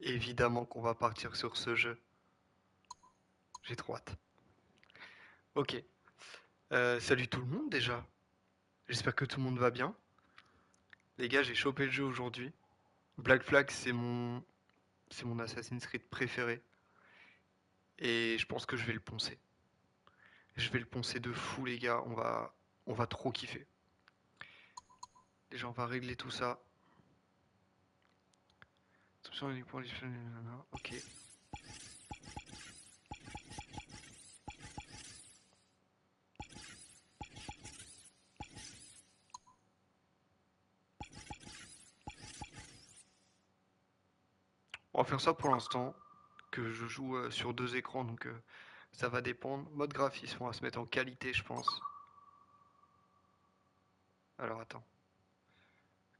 Évidemment qu'on va partir sur ce jeu. J'ai trop hâte. Ok. Salut tout le monde déjà. J'espère que tout le monde va bien. Les gars, j'ai chopé le jeu aujourd'hui. Black Flag, c'est mon Assassin's Creed préféré. Et je pense que je vais le poncer. Je vais le poncer de fou, les gars. On va trop kiffer. Déjà, on va régler tout ça. Attention, ok. On va faire ça pour l'instant. Que je joue sur deux écrans, donc ça va dépendre. Mode graphisme, on va se mettre en qualité, je pense. Alors attends,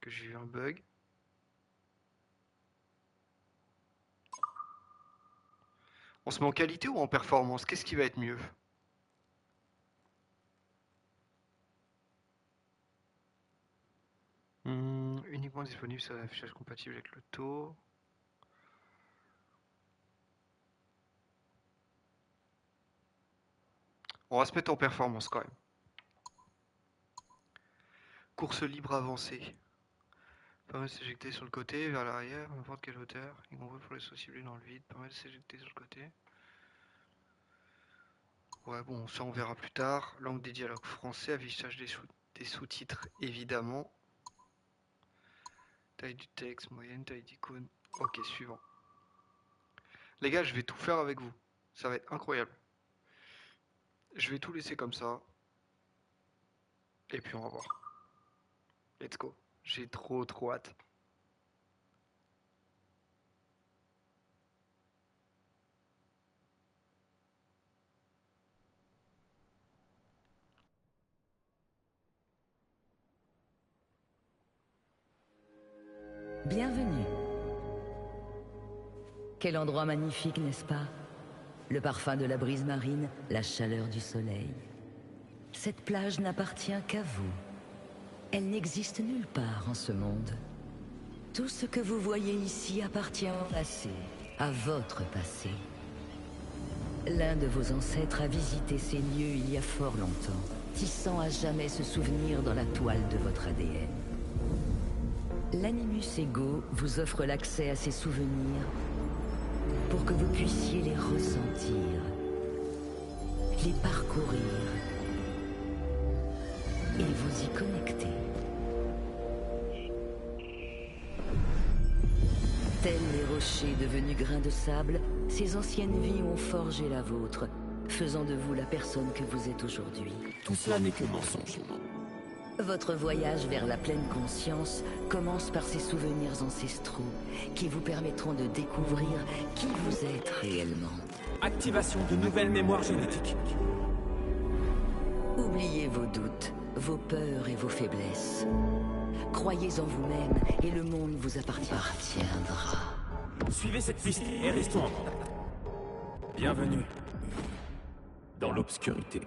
que j'ai eu un bug. On se met en qualité ou en performance? Qu'est-ce qui va être mieux? Uniquement disponible sur l'affichage compatible avec le taux. On va se mettre en performance quand même. Course libre avancée. Permet de s'éjecter sur le côté, vers l'arrière, n'importe quelle hauteur, y compris pour les sauts ciblés dans le vide. Permet de s'éjecter sur le côté. Ouais, bon, ça on verra plus tard. Langue des dialogues français, affichage des sous-titres évidemment. Taille du texte, moyenne, taille d'icône. Ok, suivant. Les gars, je vais tout faire avec vous. Ça va être incroyable. Je vais tout laisser comme ça. Et puis on va voir. Let's go. J'ai trop hâte. Bienvenue. Quel endroit magnifique, n'est-ce pas? Le parfum de la brise marine, la chaleur du soleil. Cette plage n'appartient qu'à vous. Elle n'existe nulle part en ce monde. Tout ce que vous voyez ici appartient au passé, à votre passé. L'un de vos ancêtres a visité ces lieux il y a fort longtemps, tissant à jamais ce souvenir dans la toile de votre ADN. L'Animus Ego vous offre l'accès à ces souvenirs pour que vous puissiez les ressentir, les parcourir et vous y connecter. Tels les rochers devenus grains de sable, ces anciennes vies ont forgé la vôtre, faisant de vous la personne que vous êtes aujourd'hui. Tout cela n'est que mensonge. Votre voyage vers la pleine conscience commence par ces souvenirs ancestraux qui vous permettront de découvrir qui vous êtes réellement. Activation de nouvelles mémoires génétiques. Oubliez vos doutes, vos peurs et vos faiblesses. Croyez en vous-même et le monde vous appartiendra. Suivez cette piste et restons en contact. Bienvenue dans l'obscurité.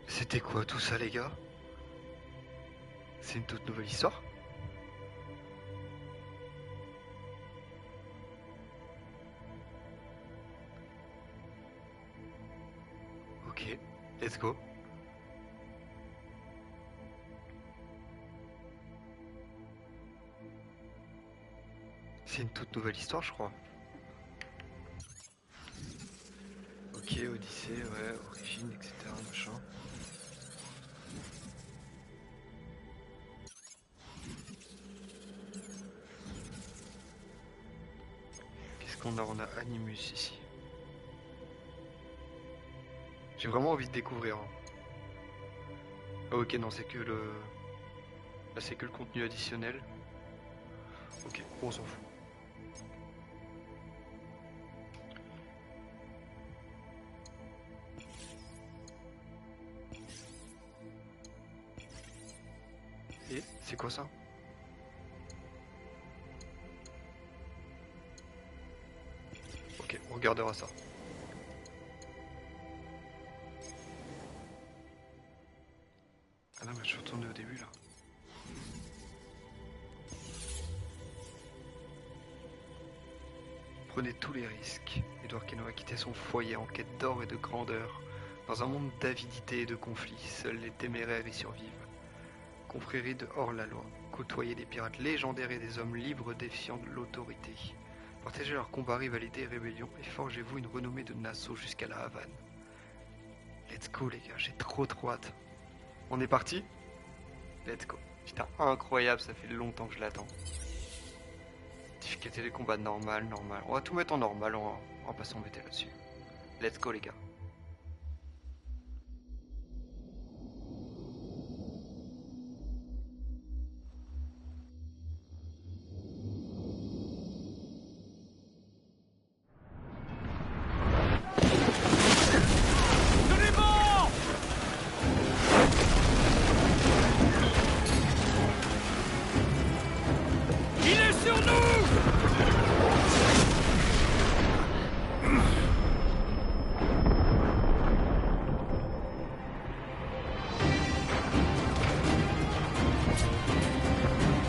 C'était quoi tout ça, les gars? C'est une toute nouvelle histoire? Ok, let's go. C'est une toute nouvelle histoire, je crois. Ok, Odyssée, ouais, origine, etc. Machin. Qu'est-ce qu'on a? On a Animus ici. J'ai vraiment envie de découvrir, hein. Ah, ok, non, c'est que le... Là, c'est que le contenu additionnel. Ok, on s'en fout. Et c'est quoi ça? Ok, regardera ça. Ah non, mais je suis retourné au début là. Prenez tous les risques. Edward Kenway a quitté son foyer en quête d'or et de grandeur. Dans un monde d'avidité et de conflits, seuls les téméraires y survivent. Confrérie de hors-la-loi, côtoyez des pirates légendaires et des hommes libres défiant de l'autorité. Partagez leurs combats, rivalités et rébellions et forgez-vous une renommée de Nassau jusqu'à la Havane. Let's go les gars, j'ai trop hâte. On est parti? Let's go. Putain, incroyable, ça fait longtemps que je l'attends. Difficulté des combats normal. On va tout mettre en normal, on va pas s'embêter là-dessus. Let's go les gars. Tenez bon! Il est sur nous!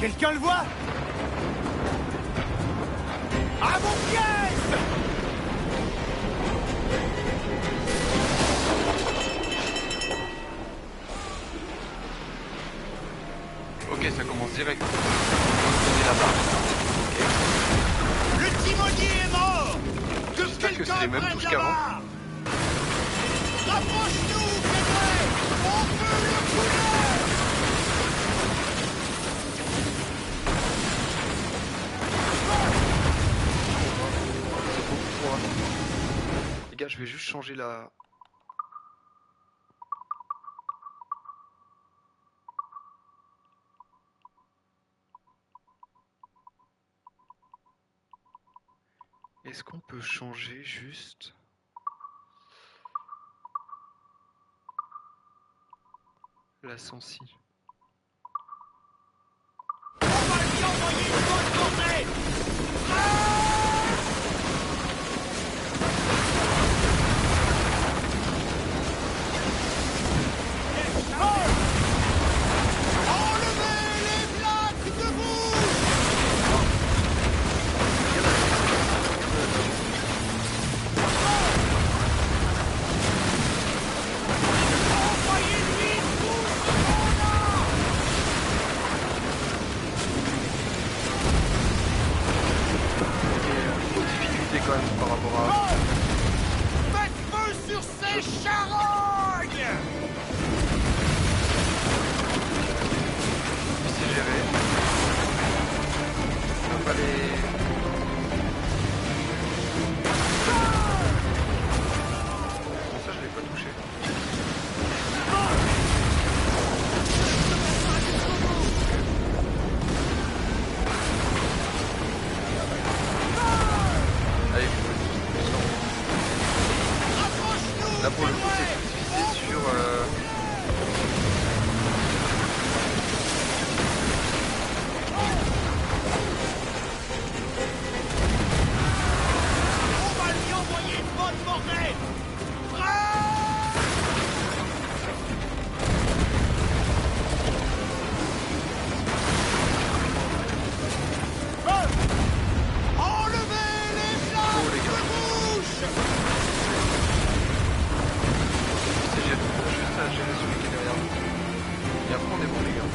Quelqu'un le voit? À mon pièce! Ok, ça commence direct. On est là-bas. Le timonier est mort! Que J'espère que quelqu'un c'est les mêmes prenne touches la qu'avant. barre! Rapproche-nous, Kenway! On peut le couler! Les gars, je vais juste changer la... Est-ce qu'on peut changer juste... la sensi? On va lui envoyer une bonne journée! Enlevez les plaques de boue! Envoyez-lui tout ce qu'on a! Trop de difficultés quand même par rapport à... Faites feu sur ces charognes! C'est géré. On va pas les... Bon, ça je l'ai pas touché. Allez, Rapproche-nous, là pour le coup Kenway! c'est plus visé sur... On va lui envoyer une bonne bordée! Enlevez les plaques les gars. de bouche! C'est géré. Juste à gérer celui qui est derrière nous. Et après on est bon les gars.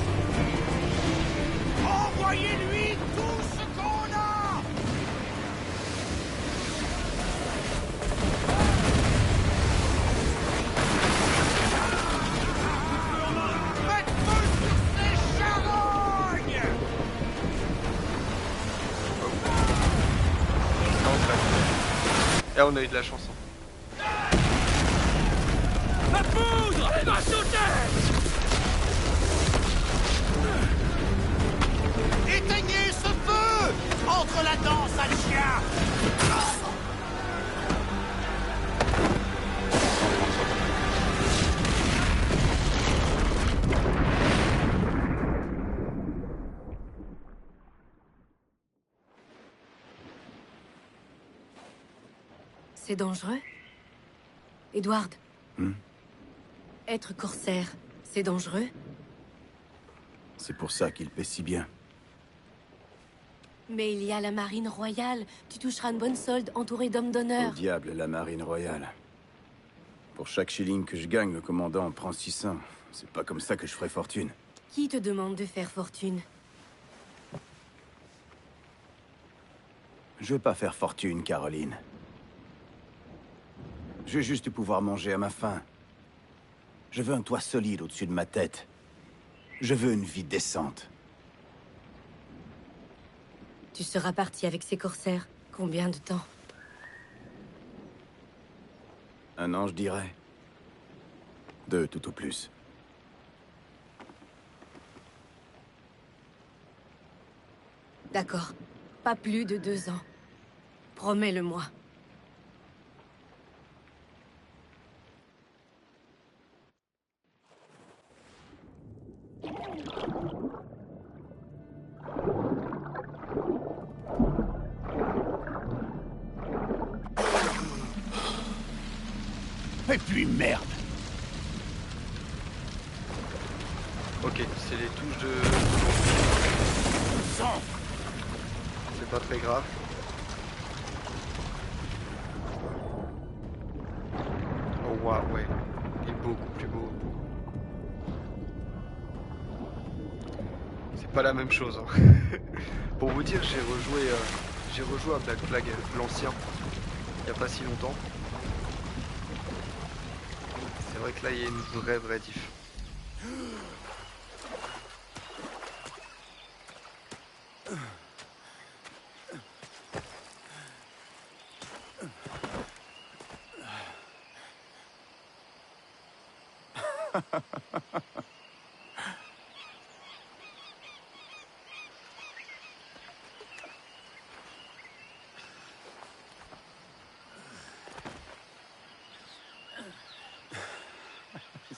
Envoyez-lui tout ce qu'on a! Faites feu sur ces charognes! Là on traite. Et on a eu de la chance. Hein. La poudre! Elle va sauter! Éteignez ce feu! Entre la danse à chien! C'est dangereux? Edward. Hmm? Être corsaire, c'est dangereux? C'est pour ça qu'il paie si bien. Mais il y a la marine royale. Tu toucheras une bonne solde entourée d'hommes Au d'honneur. diable, la marine royale. Pour chaque shilling que je gagne, le commandant en prend 600. C'est pas comme ça que je ferai fortune. Qui te demande de faire fortune? Je veux pas faire fortune, Caroline. Je veux juste pouvoir manger à ma faim. Je veux un toit solide au-dessus de ma tête. Je veux une vie décente. Tu seras parti avec ces corsaires. Combien de temps? Un an, je dirais. 2, tout au plus. D'accord. Pas plus de 2 ans. Promets-le-moi. Et puis merde! Ok, c'est les touches de... Sang! C'est pas très grave. Oh waouh, ouais. Il est beaucoup plus beau. C'est pas la même chose, hein. Pour vous dire, j'ai rejoué à Black Flag, l'ancien, il y a pas si longtemps. C'est vrai que là, il y a une vraie diff.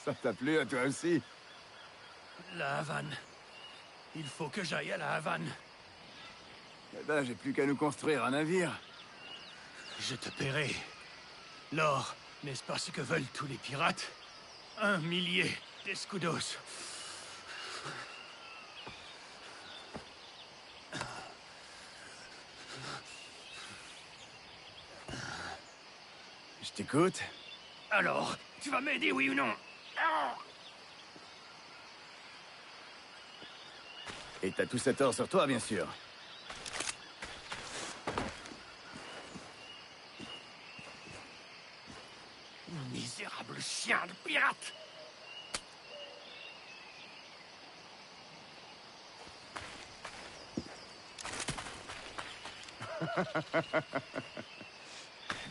Ça t'a plu à toi aussi? La Havane. Il faut que j'aille à la Havane. Eh ben, j'ai plus qu'à nous construire un navire. Je te paierai. L'or, n'est-ce pas ce que veulent tous les pirates? 1 millier d'escudos. Je t'écoute. Alors, tu vas m'aider, oui ou non? Et t'as tout cet or sur toi, bien sûr. Misérable chien de pirate!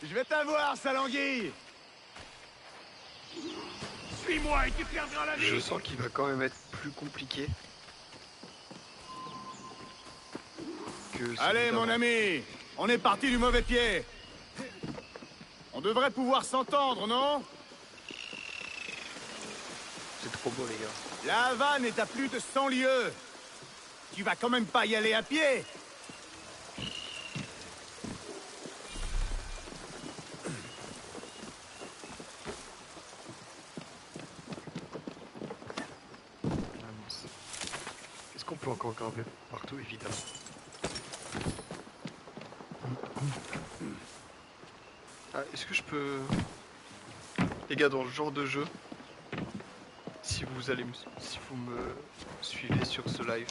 Je vais t'avoir, sale anguille! Suis-moi et tu perdras la vie! Je sens qu'il va quand même être plus compliqué que celui Allez, mon d'avant. ami! On est parti du mauvais pied! On devrait pouvoir s'entendre, non? C'est trop beau, les gars. La Havane est à plus de 100 lieues! Tu vas quand même pas y aller à pied! Ah, mince. Est-ce qu'on peut encore grimper partout, évidemment? Ah, est-ce que je peux... Les gars, dans le genre de jeu, si si vous me suivez sur ce live,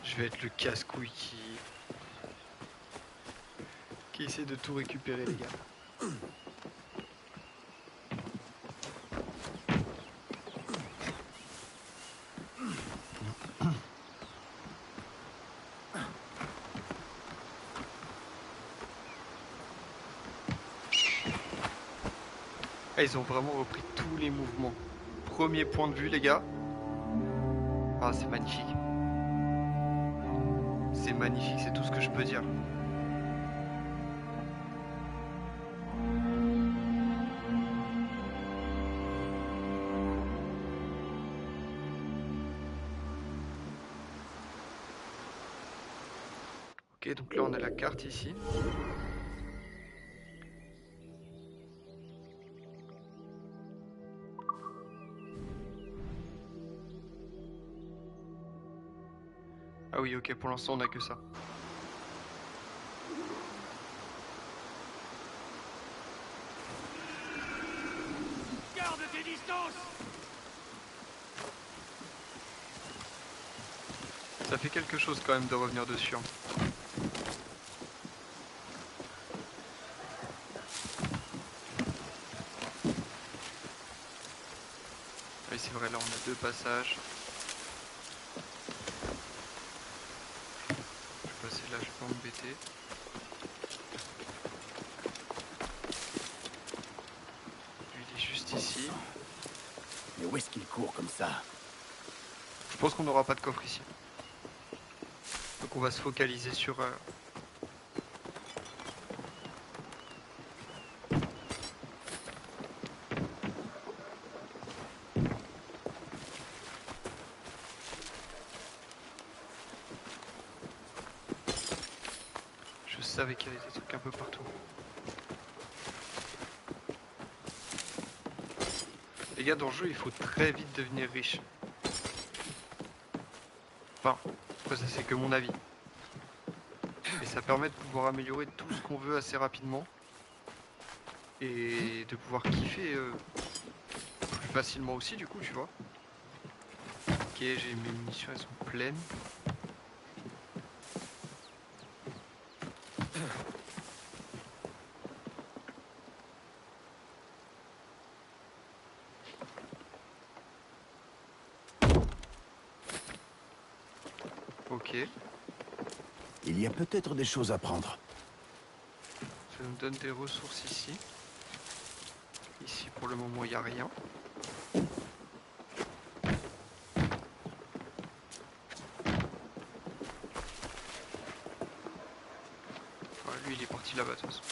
je vais être le casse-couille qui essaie de tout récupérer, les gars. Ah, ils ont vraiment repris tous les mouvements. Premier point de vue, les gars. Ah, c'est magnifique. C'est magnifique, c'est tout ce que je peux dire. Ok, donc là on a la carte ici. Ah oui, ok, pour l'instant on a que ça. Garde tes distances! Ça fait quelque chose quand même de revenir dessus. Hein. Oui, c'est vrai, là on a 2 passages. Je vais passer là, je vais pas m'embêter. Lui, il est juste ici. Mais où est-ce qu'il court comme ça? Je pense qu'on n'aura pas de coffre ici. Donc on va se focaliser sur... Je savais qu'il y avait des trucs un peu partout. Les gars, dans le jeu, il faut très vite devenir riche. Enfin, après ça c'est que mon avis. Et ça permet de pouvoir améliorer tout ce qu'on veut assez rapidement. Et de pouvoir kiffer plus facilement aussi du coup, tu vois. Ok, j'ai mes munitions, elles sont pleines. Ok, Il y a peut-être des choses à prendre. ça nous donne des ressources ici. Ici pour le moment il n'y a rien. Enfin, lui il est parti là-bas de toute façon.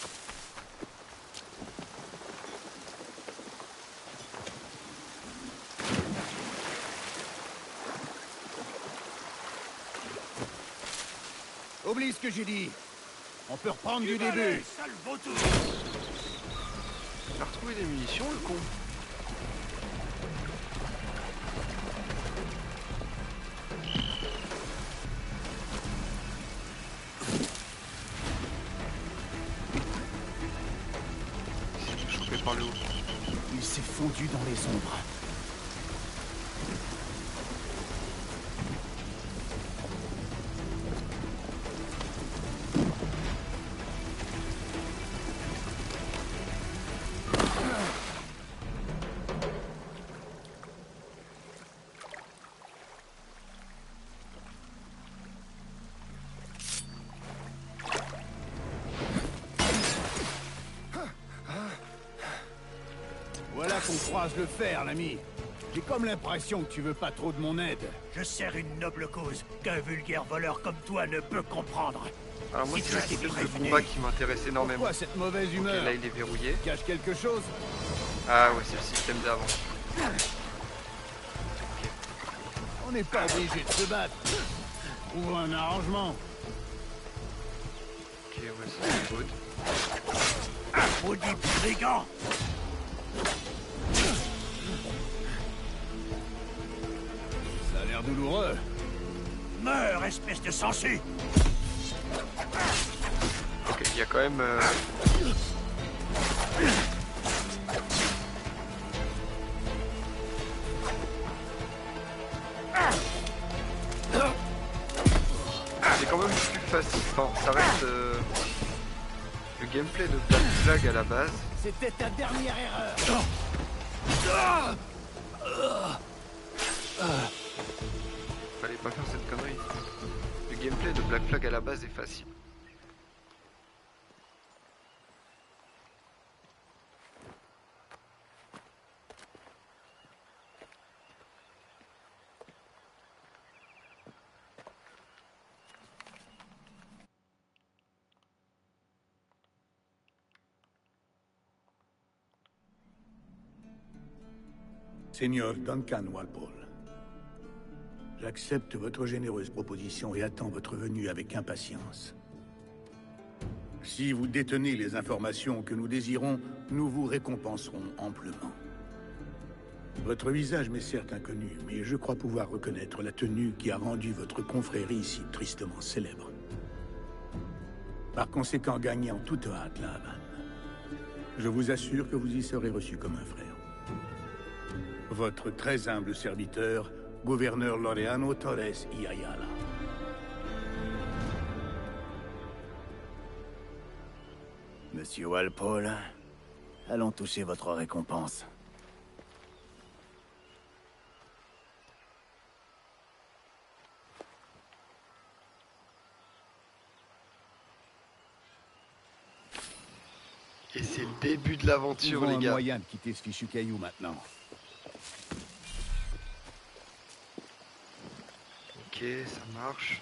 Oublie ce que j'ai dit. On peut reprendre du Allez, début. sale vautour! Il a retrouvé des munitions le con. Il s'est fait choper par le haut. Il s'est fondu dans les ombres. Voilà qu'on croise le fer, l'ami. J'ai comme l'impression que tu veux pas trop de mon aide. Je sers une noble cause qu'un vulgaire voleur comme toi ne peut comprendre. Alors moi Si c'est tu le as été système de prévenu. combat qui m'intéresse énormément. Pourquoi cette mauvaise Ok, humeur? là il est verrouillé. Cache quelque chose? Ah ouais, c'est le système d'avant. On n'est pas obligé de se battre. Trouvons un arrangement. Ok, ouais, c'est good. Maudit brigand! Ça a l'air douloureux. Meurs, espèce de sensu! Ok, il y a quand même... C'est quand même plus facile. Enfin, ça reste... Le gameplay de Black Flag à la base. C'était ta dernière erreur. Fallait pas faire cette connerie. Le gameplay de Black Flag à la base est facile. Seigneur Duncan Walpole, j'accepte votre généreuse proposition et attends votre venue avec impatience. Si vous détenez les informations que nous désirons, nous vous récompenserons amplement. Votre visage m'est certes inconnu, mais je crois pouvoir reconnaître la tenue qui a rendu votre confrérie si tristement célèbre. Par conséquent, gagnez en toute hâte la Havane. Je vous assure que vous y serez reçu comme un frère. Votre très humble serviteur, gouverneur Laureano Torres y Ayala. Monsieur Walpole, allons toucher votre récompense. Et c'est le début de l'aventure, Trouvons les un gars. moyen de quitter ce fichu caillou maintenant. Ok, ça marche.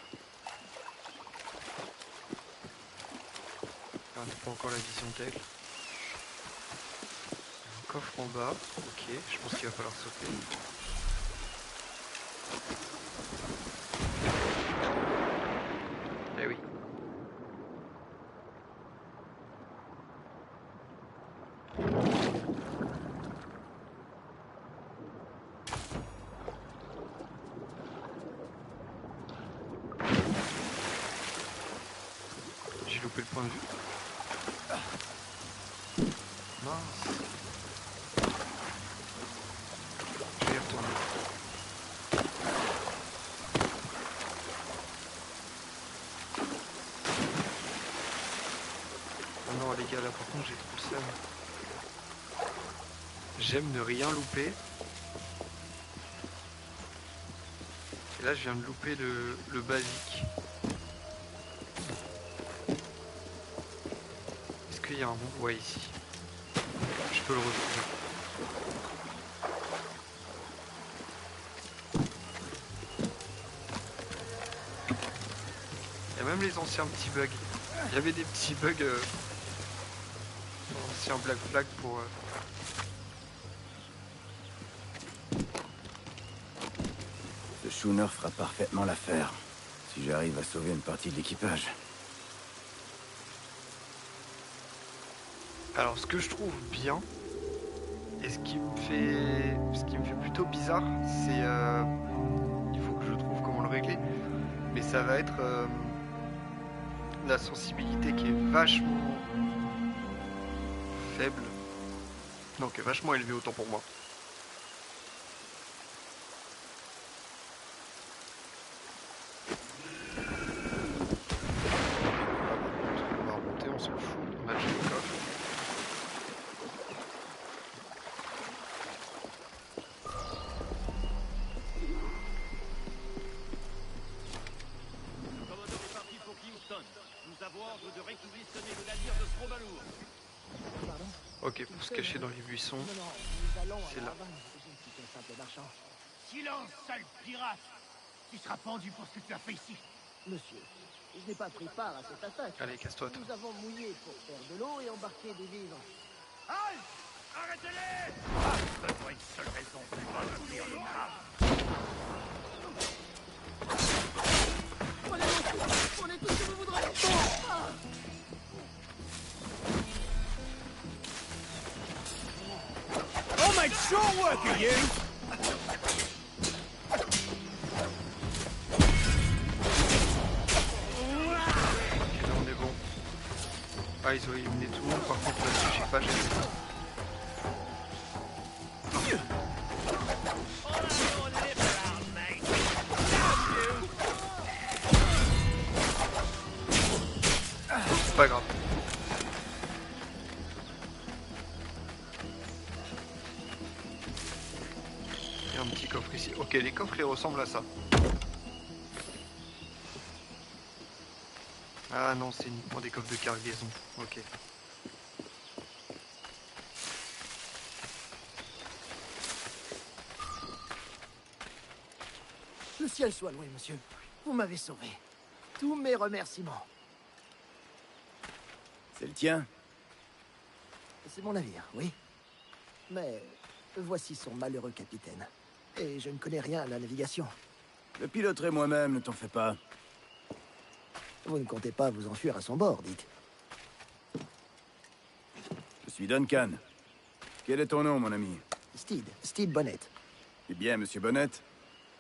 Ah, c'est pas encore la vision d'aigle. Un coffre en bas. Ok, je pense qu'il va falloir sauter. Eh oui. J'ai loupé le point de vue. Mince. Je vais y retourner. Oh non les gars, là par contre j'ai trop le seum. J'aime ne rien louper. Et là je viens de louper le basique. Est-ce qu'il y a un bon? Ouais, ici. Je peux le retrouver. Il y a même les anciens petits bugs. Il y avait des petits bugs, anciens Black Flag pour... Ce schooner fera parfaitement l'affaire, si j'arrive à sauver une partie de l'équipage. Alors ce que je trouve bien, et ce qui me fait plutôt bizarre, c'est... il faut que je trouve comment le régler, mais ça va être la sensibilité qui est vachement faible, donc vachement élevée autant pour moi. On va remonter, on s'en fout, on a déjà le coffre. Le commandant est parti pour Kingston. Nous avons ordre de réquisitionner le navire de Stromalour. Ok, pour se cacher dans les buissons, c'est là. Silence, sale pirate! Tu seras pendu pour ce que tu as fait ici. Monsieur, je n'ai pas pris part à cette attaque. Allez, casse-toi. Toi. Nous avons mouillé pour faire de l'eau et embarquer des vivres. Halt! Arrêtez-les! Donne-moi une seule raison pour maintenir le grave. On est tout ce que vous voudrez. I'll make short work of you! Ok, là on est bon. Ah, ils ont éliminé tout le monde, par contre là-dessus, je sais pas, j'ai... C'est pas grave. Il y a un petit coffre ici. Ok, les coffres ils ressemblent à ça. Ah non, c'est uniquement des coffres de cargaison. Ok. Le ciel soit loué, monsieur. Vous m'avez sauvé. Tous mes remerciements. C'est le tien? C'est mon navire, oui. Mais voici son malheureux capitaine. Et je ne connais rien à la navigation. Je piloterai moi-même, ne t'en fais pas. Vous ne comptez pas vous enfuir à son bord, dites. Je suis Duncan. Quel est ton nom, mon ami? Steed Bonnet. Eh bien, monsieur Bonnet,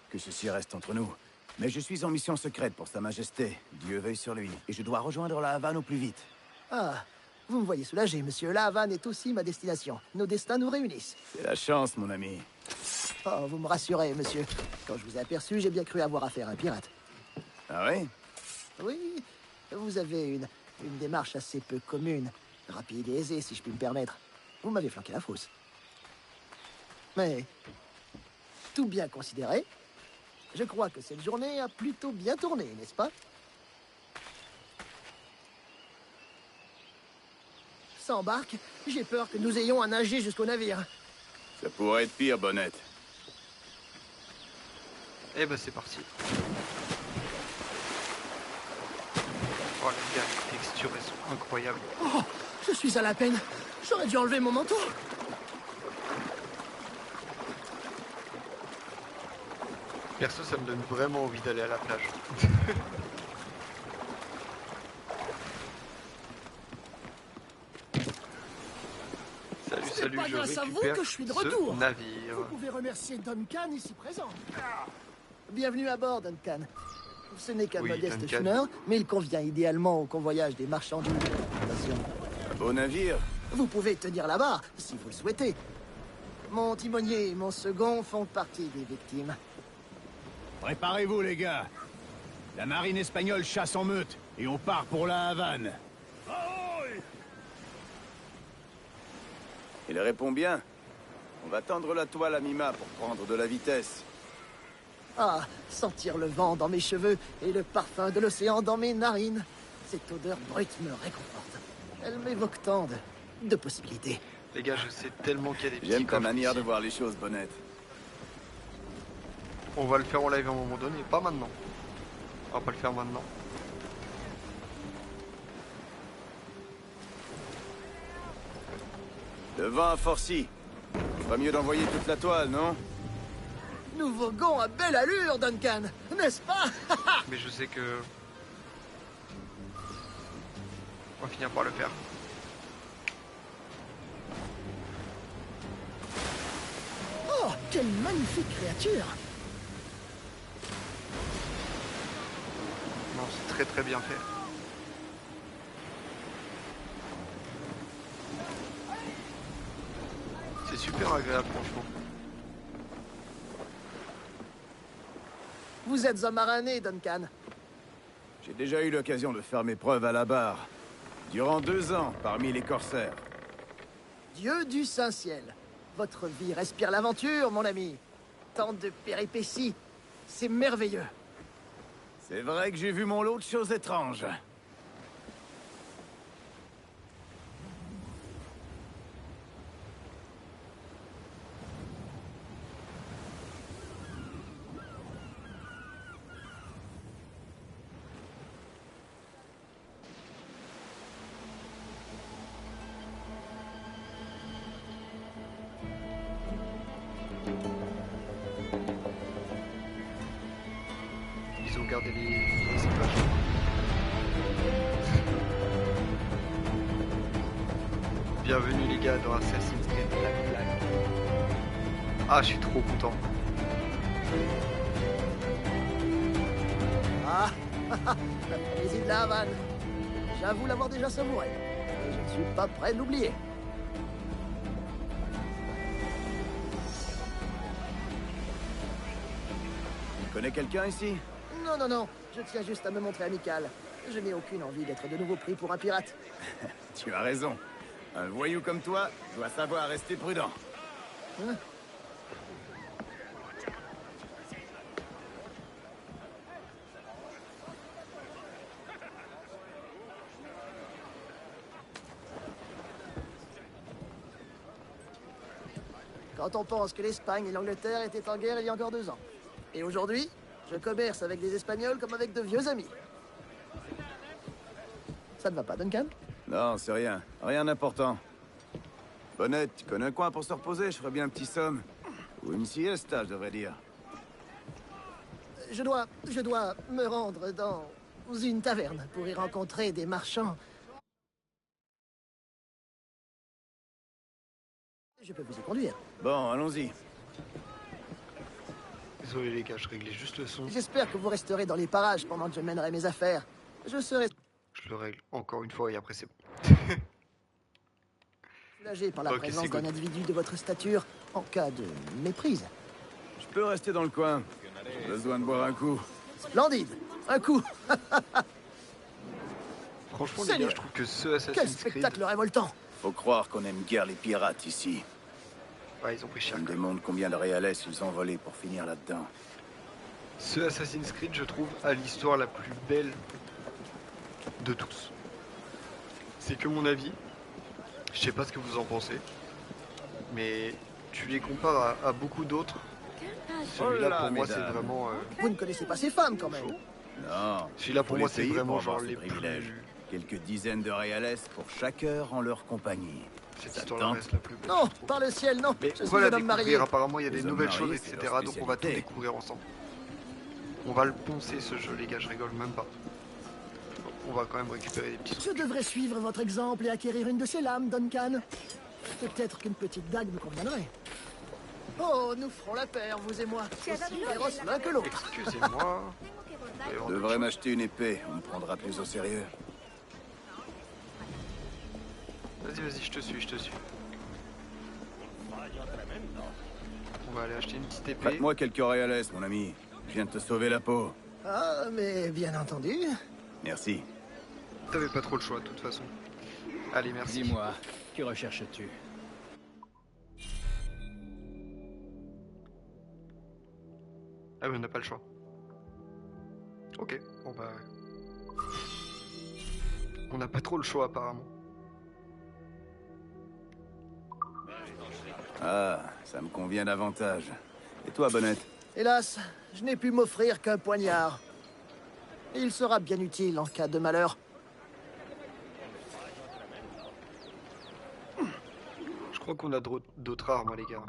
que ceci reste entre nous. Mais je suis en mission secrète pour Sa Majesté. Dieu veille sur lui. Et je dois rejoindre la Havane au plus vite. Ah, vous me voyez soulagé, monsieur. La Havane est aussi ma destination. Nos destins nous réunissent. C'est la chance, mon ami. Oh, vous me rassurez, monsieur. Quand je vous ai aperçu, j'ai bien cru avoir affaire à un pirate. Ah oui? Oui, vous avez une démarche assez peu commune. Rapide et aisée, si je puis me permettre. Vous m'avez flanqué la fosse. Mais, tout bien considéré, je crois que cette journée a plutôt bien tourné, n'est-ce pas? Sans barque, j'ai peur que nous ayons à nager jusqu'au navire. Ça pourrait être pire, Bonnet. Eh ben c'est parti. Oh les gars, les textures elles sont incroyables. Oh, je suis à la peine. J'aurais dû enlever mon manteau. Perso, ça me donne vraiment envie d'aller à la plage. Salut, pas je grâce à vous récupère que je suis de ce retour. navire. Vous pouvez remercier Duncan ici présent. Bienvenue à bord, Duncan. Ce n'est qu'un Oui, modeste Duncan. schooner, mais il convient idéalement au convoyage des marchandises. Attention. Un beau navire. Vous pouvez tenir la barre, si vous le souhaitez. Mon timonier et mon second font partie des victimes. Préparez-vous, les gars. La marine espagnole chasse en meute, et on part pour la Havane. Il répond bien. On va tendre la toile à mi-mât pour prendre de la vitesse. Ah, sentir le vent dans mes cheveux et le parfum de l'océan dans mes narines. Cette odeur brute me réconforte. Elle m'évoque tant de possibilités. Les gars, je sais tellement qu'il y a des petits J'aime ta coffres manière ici. de voir les choses, Bonnet. On va le faire en live à un moment donné, pas maintenant. On va pas le faire maintenant. Le vent a forci. Pas mieux d'envoyer toute la toile, non? Nous voguons à belle allure, Duncan, n'est-ce pas? Mais je sais que... On va finir par le faire. Oh, quelle magnifique créature! Non, c'est très très bien fait. C'est super agréable, franchement. Vous êtes un marin né, Duncan. J'ai déjà eu l'occasion de faire mes preuves à la barre. Durant 2 ans, parmi les corsaires. Dieu du Saint-Ciel. Votre vie respire l'aventure, mon ami. Tant de péripéties. C'est merveilleux. C'est vrai que j'ai vu mon lot de choses étranges. Ils ont gardé les images. Bienvenue les gars dans Assassin's Creed Black Flag. Ah, je suis trop content. Ah, la frénésie de la Havane. J'avoue l'avoir déjà savouré. Et je ne suis pas prêt de l'oublier. Tu connais quelqu'un ici? Non, non, non. Je tiens juste à me montrer amical. Je n'ai aucune envie d'être de nouveau pris pour un pirate. Tu as raison. Un voyou comme toi doit savoir rester prudent. Hein? Quand on pense que l'Espagne et l'Angleterre étaient en guerre il y a encore 2 ans. Et aujourd'hui, je commerce avec des Espagnols comme avec de vieux amis. Ça ne va pas, Duncan? Non, c'est rien. Rien d'important. Bonnet, tu connais un coin pour se reposer? Je ferais bien un petit somme. Ou une siesta, je devrais dire. Je dois me rendre dans une taverne pour y rencontrer des marchands. Je peux vous y conduire. Bon, allons-y. Désolé les gars, je réglais juste le son. J'espère que vous resterez dans les parages pendant que je mènerai mes affaires. Je serai Je le règle encore une fois et après c'est bon. soulagé par la Ok, présence c'est d'un good. individu de votre stature en cas de méprise. Je peux rester dans le coin. Besoin de boire un coup. Splendide. Un coup. Franchement les Seigneur, gars, je trouve que ce Quel Assassin's Creed... spectacle révoltant. Faut croire qu'on aime guère les pirates ici. Ouais, ils ont pris Je cher. me demande combien de réalais ils ont volé pour finir là-dedans. Ce Assassin's Creed, je trouve, a l'histoire la plus belle de tous. C'est que mon avis. Je sais pas ce que vous en pensez. Mais tu les compares à beaucoup d'autres. Celui-là, Oh là, pour moi, c'est mesdames. vraiment... Vous ne connaissez pas ces femmes, quand même. Non. Celui-là, pour Faut moi, les c'est payer vraiment pour avoir genre ces les privilèges. plus... Quelques dizaines de réalais pour chaque heure en leur compagnie. Cette Ça histoire-là tente. reste la plus belle. Non, je trouve. par le ciel, non. Mais Je on suis va la un homme marié. découvrir, apparemment il y a des Les hommes nouvelles choses, mariés, c'est etc. leur Donc on va tout spécialité. découvrir ensemble. On va le poncer ce jeu les gars, je rigole même pas. On va quand même récupérer des petits trucs. Je devrais suivre votre exemple et acquérir une de ces lames, Duncan. Peut-être qu'une petite dague me conviendrait. Oh, nous ferons la paire, vous et moi. Aussi féroces l'un que l'autre. Excusez-moi. Je devrais m'acheter une épée, on me prendra plus au sérieux. Vas-y, vas-y, je te suis, je te suis. On va aller acheter une petite épée. Prête-moi quelques réalais, mon ami. Je viens de te sauver la peau. Ah, mais bien entendu. Merci. T'avais pas trop le choix de toute façon. Allez, merci. Dis-moi, que recherches-tu? Ah oui, on n'a pas le choix. Ok, bon bah... On n'a pas trop le choix apparemment. Ah, ça me convient davantage. Et toi, Bonnette? Hélas, je n'ai pu m'offrir qu'un poignard. Et il sera bien utile en cas de malheur. Je crois qu'on a d'autres armes, les gars.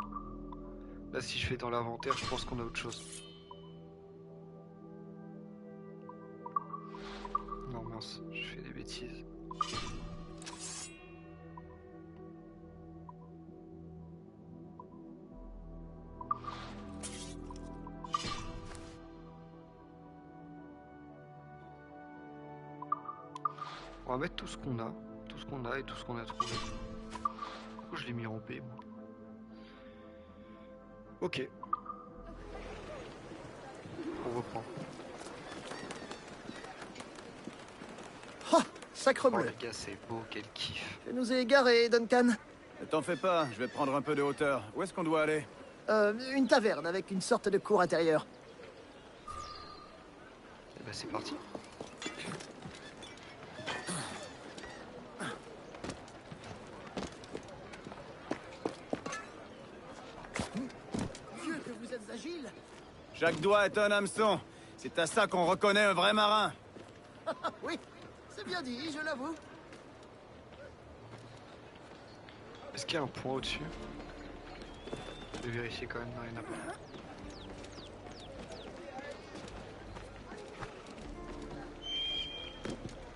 Là, si je fais dans l'inventaire, je pense qu'on a autre chose. Non, mince, je fais des bêtises. On va mettre tout ce qu'on a. Tout ce qu'on a et tout ce qu'on a trouvé. Pourquoi je l'ai mis en B, moi? Ok. On reprend. Oh, sacre Oh bleu. les gars, c'est beau, quel kiff. Je nous ai égarés, Duncan. Ne t'en fais pas, je vais prendre un peu de hauteur. Où est-ce qu'on doit aller? Une taverne avec une sorte de cour intérieure. Et bah c'est parti. Dieu que vous êtes agile. Chaque doigt est un hameçon. C'est à ça qu'on reconnaît un vrai marin. Oui, c'est bien dit, je l'avoue. Est-ce qu'il y a un point au-dessus? Je vais vérifier quand même, non, il n'y en a pas.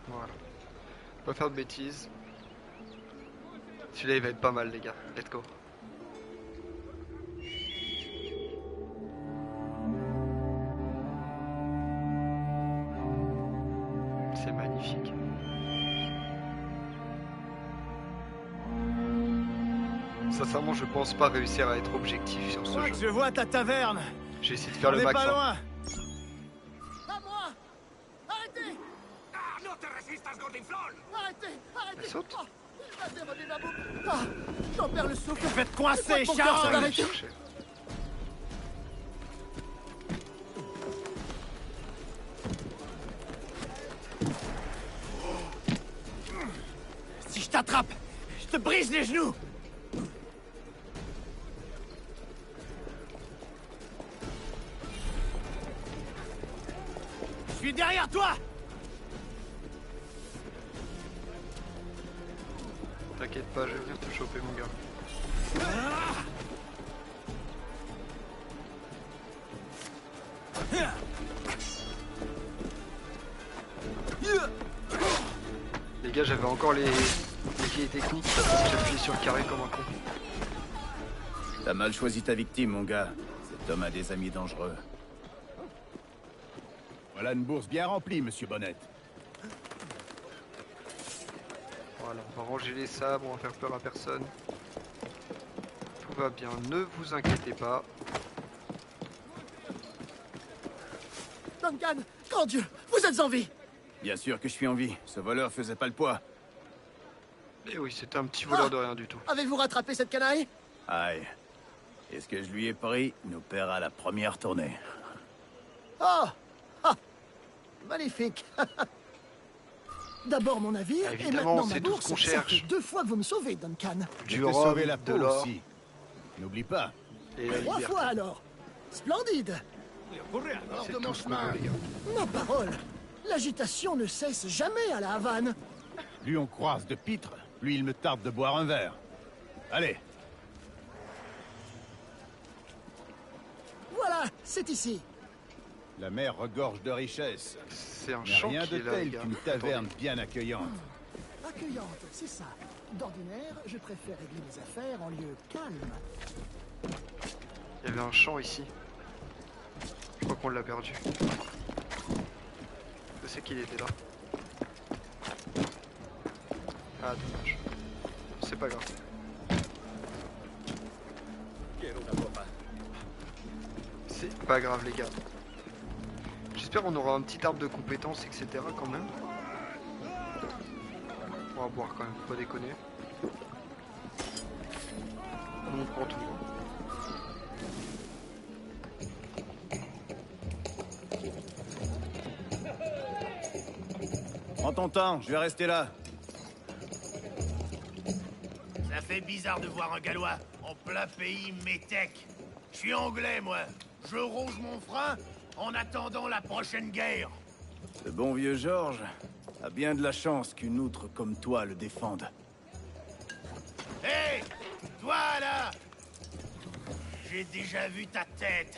Voilà. Pas faire de bêtises. Celui-là il va être pas mal les gars. Let's go. C'est magnifique. Sincèrement, je pense pas réussir à être objectif sur ce Crois jeu. que je vois ta taverne. J'ai essayé de faire On le n'est max. pas hein. loin. À moi. Arrêtez. Arrêtez, arrêtez. Elle saute. Oh, il m'a déroné ma boucle. Ah, j'en perds le souffle. Je vais te coincer, Mon cœur s'en Charles. Allez, arrêter. chercher. Si je t'attrape, je te brise les genoux. Je suis derrière toi. T'inquiète pas, je vais venir te choper mon gars. Les gars, j'avais encore les vieilles techniques. J'appuyais sur le carré comme un con. T'as mal choisi ta victime, mon gars. Cet homme a des amis dangereux. Voilà une bourse bien remplie, monsieur Bonnet. Voilà, on va ranger les sabres, on va faire peur à personne. Tout va bien, ne vous inquiétez pas. Duncan, grand Dieu, vous êtes en vie! Bien sûr que je suis en vie. Ce voleur faisait pas le poids. Et oui, c'était un petit voleur de rien du tout. Avez-vous rattrapé cette canaille? Aïe. Et ce que je lui ai pris nous paiera la première tournée. Oh! Ah! Magnifique! D'abord mon avis, Ah, et évidemment, maintenant ma c'est tout ce bourse. qu'on Ça cherche. fait 2 fois que vous me sauvez, Duncan. Du Je t'ai rhum, sauvé la de peau l'or aussi. N'oublie pas. et la 3 liberté. fois alors! Splendide! C'est tout ce qu'on veut, les gars. Ma parole! L'agitation ne cesse jamais à la Havane. Plus on croise de pitre, plus il me tarde de boire un verre. Allez, Voilà, c'est ici. la mer regorge de richesses. C'est un Mais champ rien qui de est là, les tel gars. qu'une taverne bien accueillante. Accueillante, c'est ça. D'ordinaire, je préfère régler mes affaires en lieu calme. Il y avait un champ ici. Je crois qu'on l'a perdu. Je sais qu'il était là. Ah, dommage. C'est pas grave. C'est pas grave, les gars. J'espère qu'on aura un petit arbre de compétences, etc. quand même. On va boire quand même, faut pas déconner. Nous, on prend tout. Prends ton temps, je vais rester là. Ça fait bizarre de voir un Gallois en plein pays métèque. Je suis anglais, moi. Je ronge mon frein en attendant la prochaine guerre. Ce bon vieux Georges a bien de la chance qu'une outre comme toi le défende. Hé, toi là! J'ai déjà vu ta tête.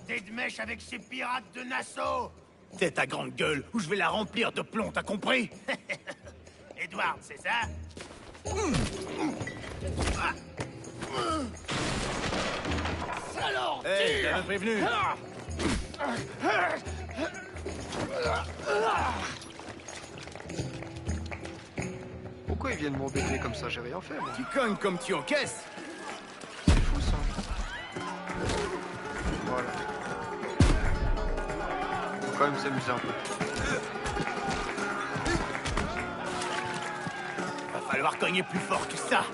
T'es de mèche avec ces pirates de Nassau. T'es ta grande gueule ou je vais la remplir de plomb, t'as compris? Edward, c'est ça? Alors, Hey, t'avais prévenu. Pourquoi ils viennent m'embêter comme ça? J'ai rien fait, moi. Tu cognes comme tu encaisses. C'est fou, ça. Voilà. Faut quand même s'amuser un peu. Va falloir cogner plus fort que ça.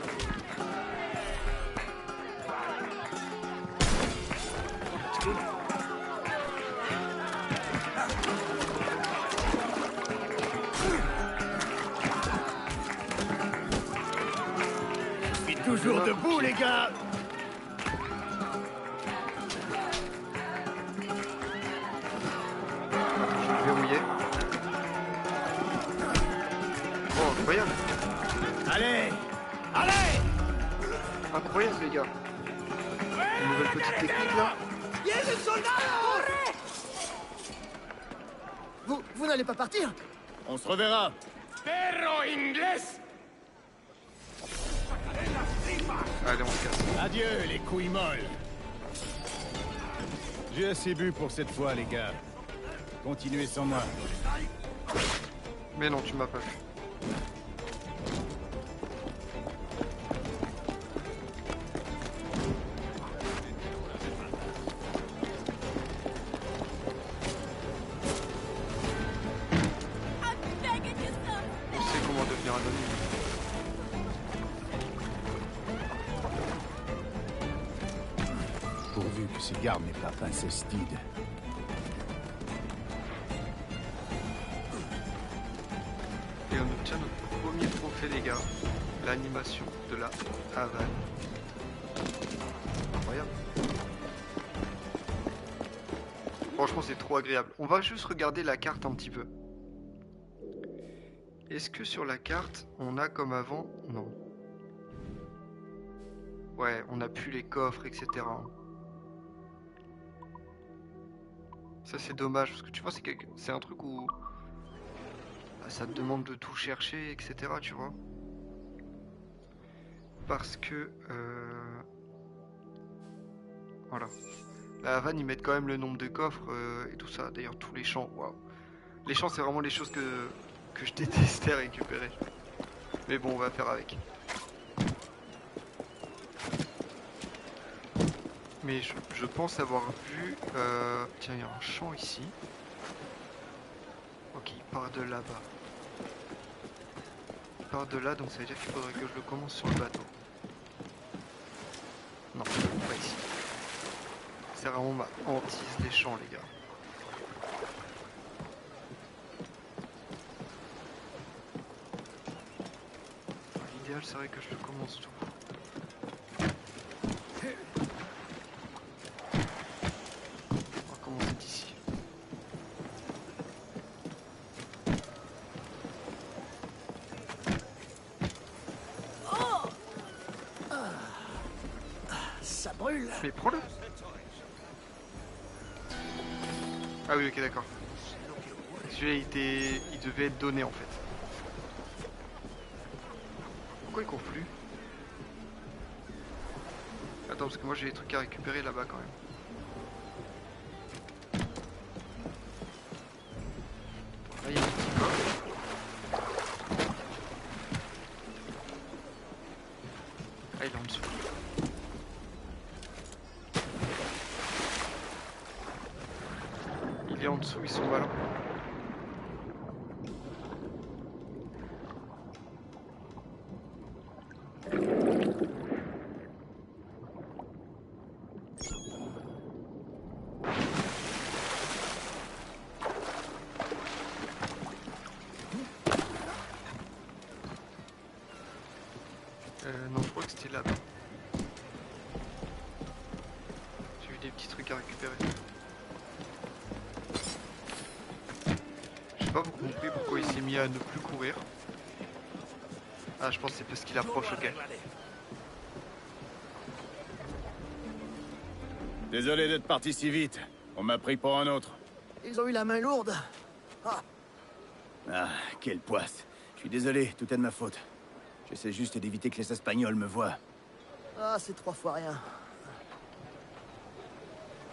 je suis toujours debout, les gars. Je vais verrouiller. Oh, incroyable. Allez, allez! Incroyable, les gars. Une nouvelle petite technique, là. Vous n'allez pas partir? On se reverra. Perro inglés! Allez, on se casse. Adieu, les couilles molles. J'ai assez bu pour cette fois, les gars. Continuez sans moi. Mais non, tu m'as pas vu. On sait comment devenir anonyme. Pourvu que ces gardes n'aient pas pincé Steed. Et on obtient notre premier trophée, les gars. L'animation de la Havane. Incroyable. Franchement, c'est trop agréable. On va juste regarder la carte un petit peu. Est-ce que sur la carte, on a comme avant? Non. Ouais, on n'a plus les coffres, etc. Ça, c'est dommage, parce que tu vois, c'est un truc où bah, ça te demande de tout chercher, etc. Tu vois. Parce que Voilà. La Havane, ils mettent quand même le nombre de coffres et tout ça. D'ailleurs, tous les champs, waouh. Les champs, c'est vraiment les choses que je détestais récupérer. Mais bon, on va faire avec. Mais je pense avoir vu... Tiens, il y a un champ ici. Ok, il part de là-bas. Il part de là, donc ça veut dire qu'il faudrait que je le commence sur le bateau. Non, pas ici. C'est vraiment ma hantise des champs, les gars. L'idéal serait que je le commence tout. On va commencer d'ici. Ça brûle. Mais prends-le. Ah oui, ok, d'accord. Celui-là, il devait être donné en fait. Pourquoi il court plus? Attends, parce que moi j'ai des trucs à récupérer là-bas quand même. Là, il y a un petit coffre. Ah, il est en dessous. Il est en dessous, ils sont ballants. Non, je crois que c'était là-bas. J'ai eu des petits trucs à récupérer. J'ai pas beaucoup compris pourquoi il s'est mis à ne plus courir. Ah, je pense que c'est parce qu'il approche, ok. Désolé d'être parti si vite. On m'a pris pour un autre. Ils ont eu la main lourde. Ah, Ah, quelle poisse. Je suis désolé, tout est de ma faute. J'essaie juste d'éviter que les Espagnols me voient. c'est 3 fois rien.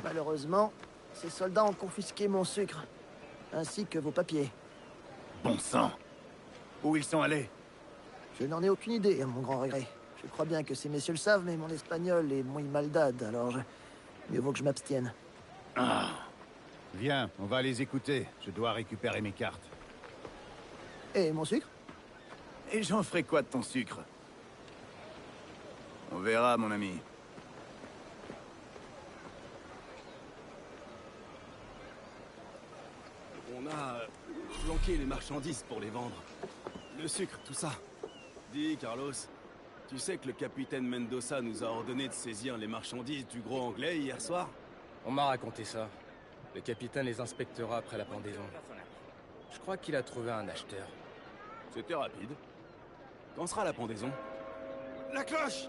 Malheureusement, ces soldats ont confisqué mon sucre, ainsi que vos papiers. Bon sang. Où ils sont allés? Je n'en ai aucune idée, à mon grand regret. Je crois bien que ces messieurs le savent, mais mon espagnol est muy maldade, alors mieux vaut que je m'abstienne. Ah. Viens, on va les écouter. Je dois récupérer mes cartes. Et mon sucre? Et j'en ferai quoi de ton sucre? On verra, mon ami. On a planqué les marchandises pour les vendre. Le sucre, tout ça. Dis, Carlos, tu sais que le capitaine Mendoza nous a ordonné de saisir les marchandises du gros anglais hier soir? On m'a raconté ça. Le capitaine les inspectera après la pendaison. Je crois qu'il a trouvé un acheteur. C'était rapide. Quand sera la pendaison? La cloche!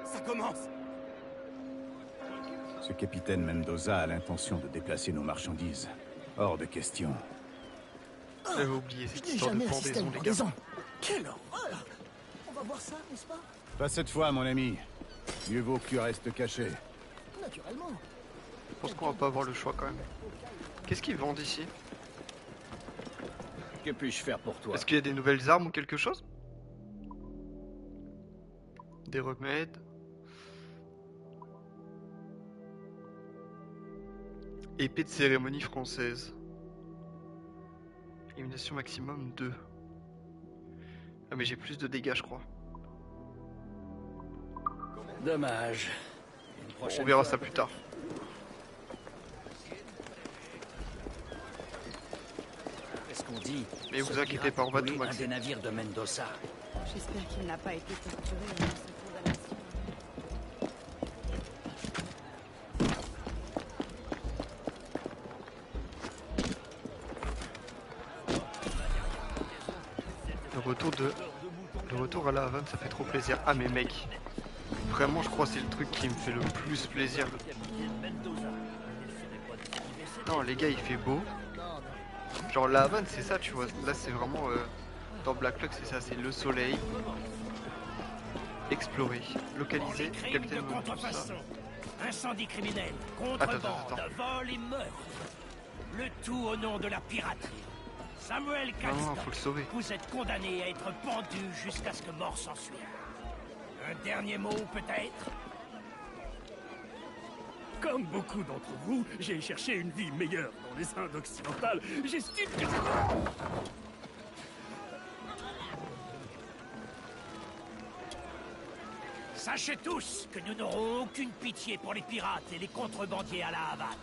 Ça commence! Ce capitaine Mendoza a l'intention de déplacer nos marchandises. Hors de question. J'avais oublié cette Je n'ai histoire de jamais assisté à une pendaison, les gars. pendaison. Quelle horreur! On va voir ça, n'est-ce pas? Pas cette fois, mon ami. Mieux vaut que tu restes caché. Naturellement. Je pense qu'on va pas avoir le choix quand même. Qu'est-ce qu'ils vendent ici? Que puis-je faire pour toi? Est-ce qu'il y a des nouvelles armes ou quelque chose? Des remèdes. Épée de cérémonie française. Élimination maximum 2. Ah mais j'ai plus de dégâts je crois. Dommage. On verra ça plus tard. Qu'est-ce qu'on dit? Mais vous inquiétez pas, on va tout un maxer. des navires de Mendoza. J'espère qu'il n'a pas été torturé avant sa condamnation. Le retour à la Havane, ça fait trop plaisir. Ah mais mec, vraiment je crois que c'est le truc qui me fait le plus plaisir. Non les gars, il fait beau. Genre la Havane c'est ça, tu vois. Là c'est vraiment dans Black Luck, c'est ça, c'est le soleil. Explorer, localiser, capitaine Mendoza. Incendie criminel, Attends. contrebande, vol et meurtre. Le tout au nom de la piraterie. Samuel Non, Canston, faut le sauver. vous êtes condamné à être pendu jusqu'à ce que mort s'ensuive. Un dernier mot peut-être? Comme beaucoup d'entre vous, j'ai cherché une vie meilleure dans les Indes occidentales. J'estime que... Sachez tous que nous n'aurons aucune pitié pour les pirates et les contrebandiers à la Havane.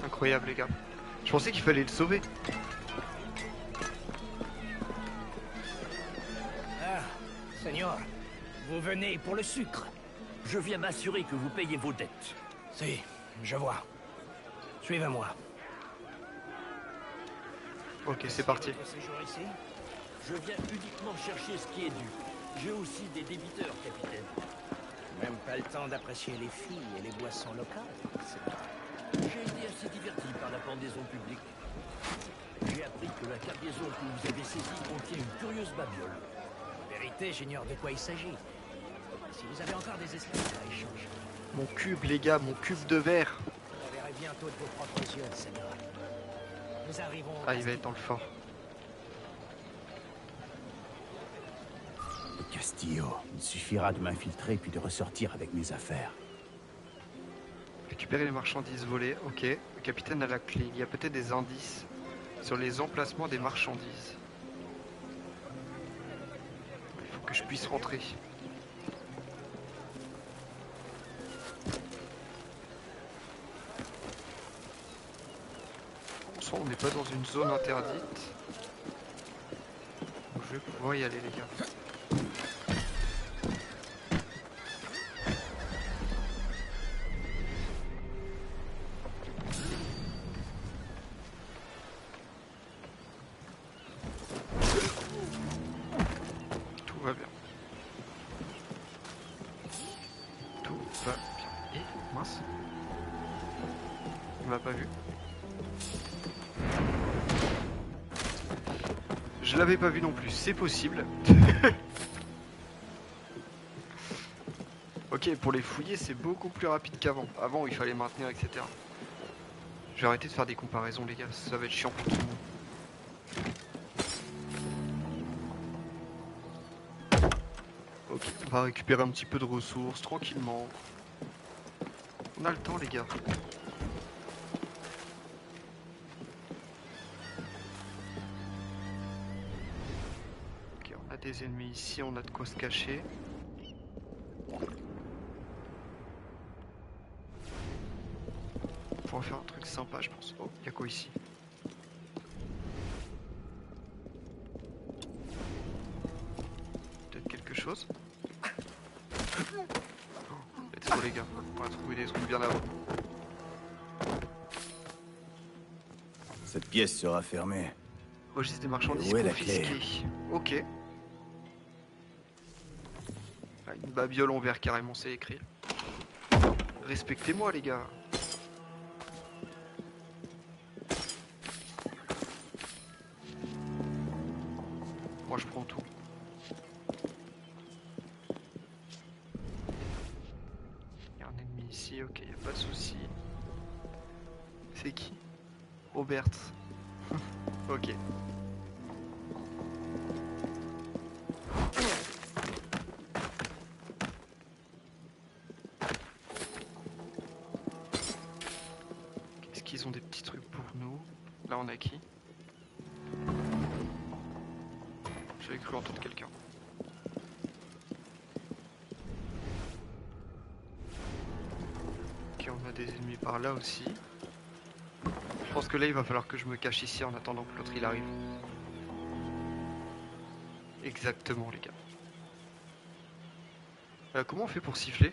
Incroyable les gars. Je pensais qu'il fallait le sauver. Ah, Seigneur, vous venez pour le sucre. Je viens m'assurer que vous payez vos dettes. Si, je vois. Suivez-moi. Ok, c'est parti. Votre séjour ici? Je viens uniquement chercher ce qui est dû. J'ai aussi des débiteurs, capitaine. Même pas le temps d'apprécier les filles et les boissons locales. J'ai été assez diverti par la pendaison publique. J'ai appris que la cargaison que vous avez saisie contient une curieuse babiole. En vérité, j'ignore de quoi il s'agit. Si vous avez encore des espèces à échanger, Mon cube les gars, mon cube de verre. vous verrez bientôt de vos propres yeux, Seigneur. Nous arrivons... Ah, il va être dans le fort. Le Castillo. Il suffira de m'infiltrer puis de ressortir avec mes affaires. Récupérer les marchandises volées, ok. Le capitaine a la clé. Il y a peut-être des indices sur les emplacements des marchandises. Il faut que je puisse rentrer. On n'est pas dans une zone interdite. Donc, je vais pouvoir y aller les gars. Tout va bien. Tout va bien. Et mince. On m'a pas vu. Je l'avais pas vu non plus, c'est possible. Ok, pour les fouiller, c'est beaucoup plus rapide qu'avant. Avant, il fallait maintenir, etc. Je vais arrêter de faire des comparaisons, les gars. Ça va être chiant pour tout le monde. Ok, on va récupérer un petit peu de ressources, tranquillement. On a le temps, les gars. Des ennemis ici, on a de quoi se cacher. On va faire un truc sympa, je pense. Oh, il y a quoi ici? Peut-être quelque chose? Oh, let's go les gars, on va trouver des trucs bien là-haut. Cette pièce sera fermée. Registre des marchandises Où est la clé? confisquées. Ok. Une babiole en verre carrément, c'est écrit. Respectez-moi les gars. Moi je prends tout. Il y a un ennemi ici, ok, il n'y a pas de souci. C'est qui? Robert. Ok. Ils ont des petits trucs pour nous. Là on a qui? J'avais cru entendre quelqu'un. Ok, on a des ennemis par là aussi. Je pense que là il va falloir que je me cache ici en attendant que l'autre il arrive. Exactement les gars. Comment on fait pour siffler?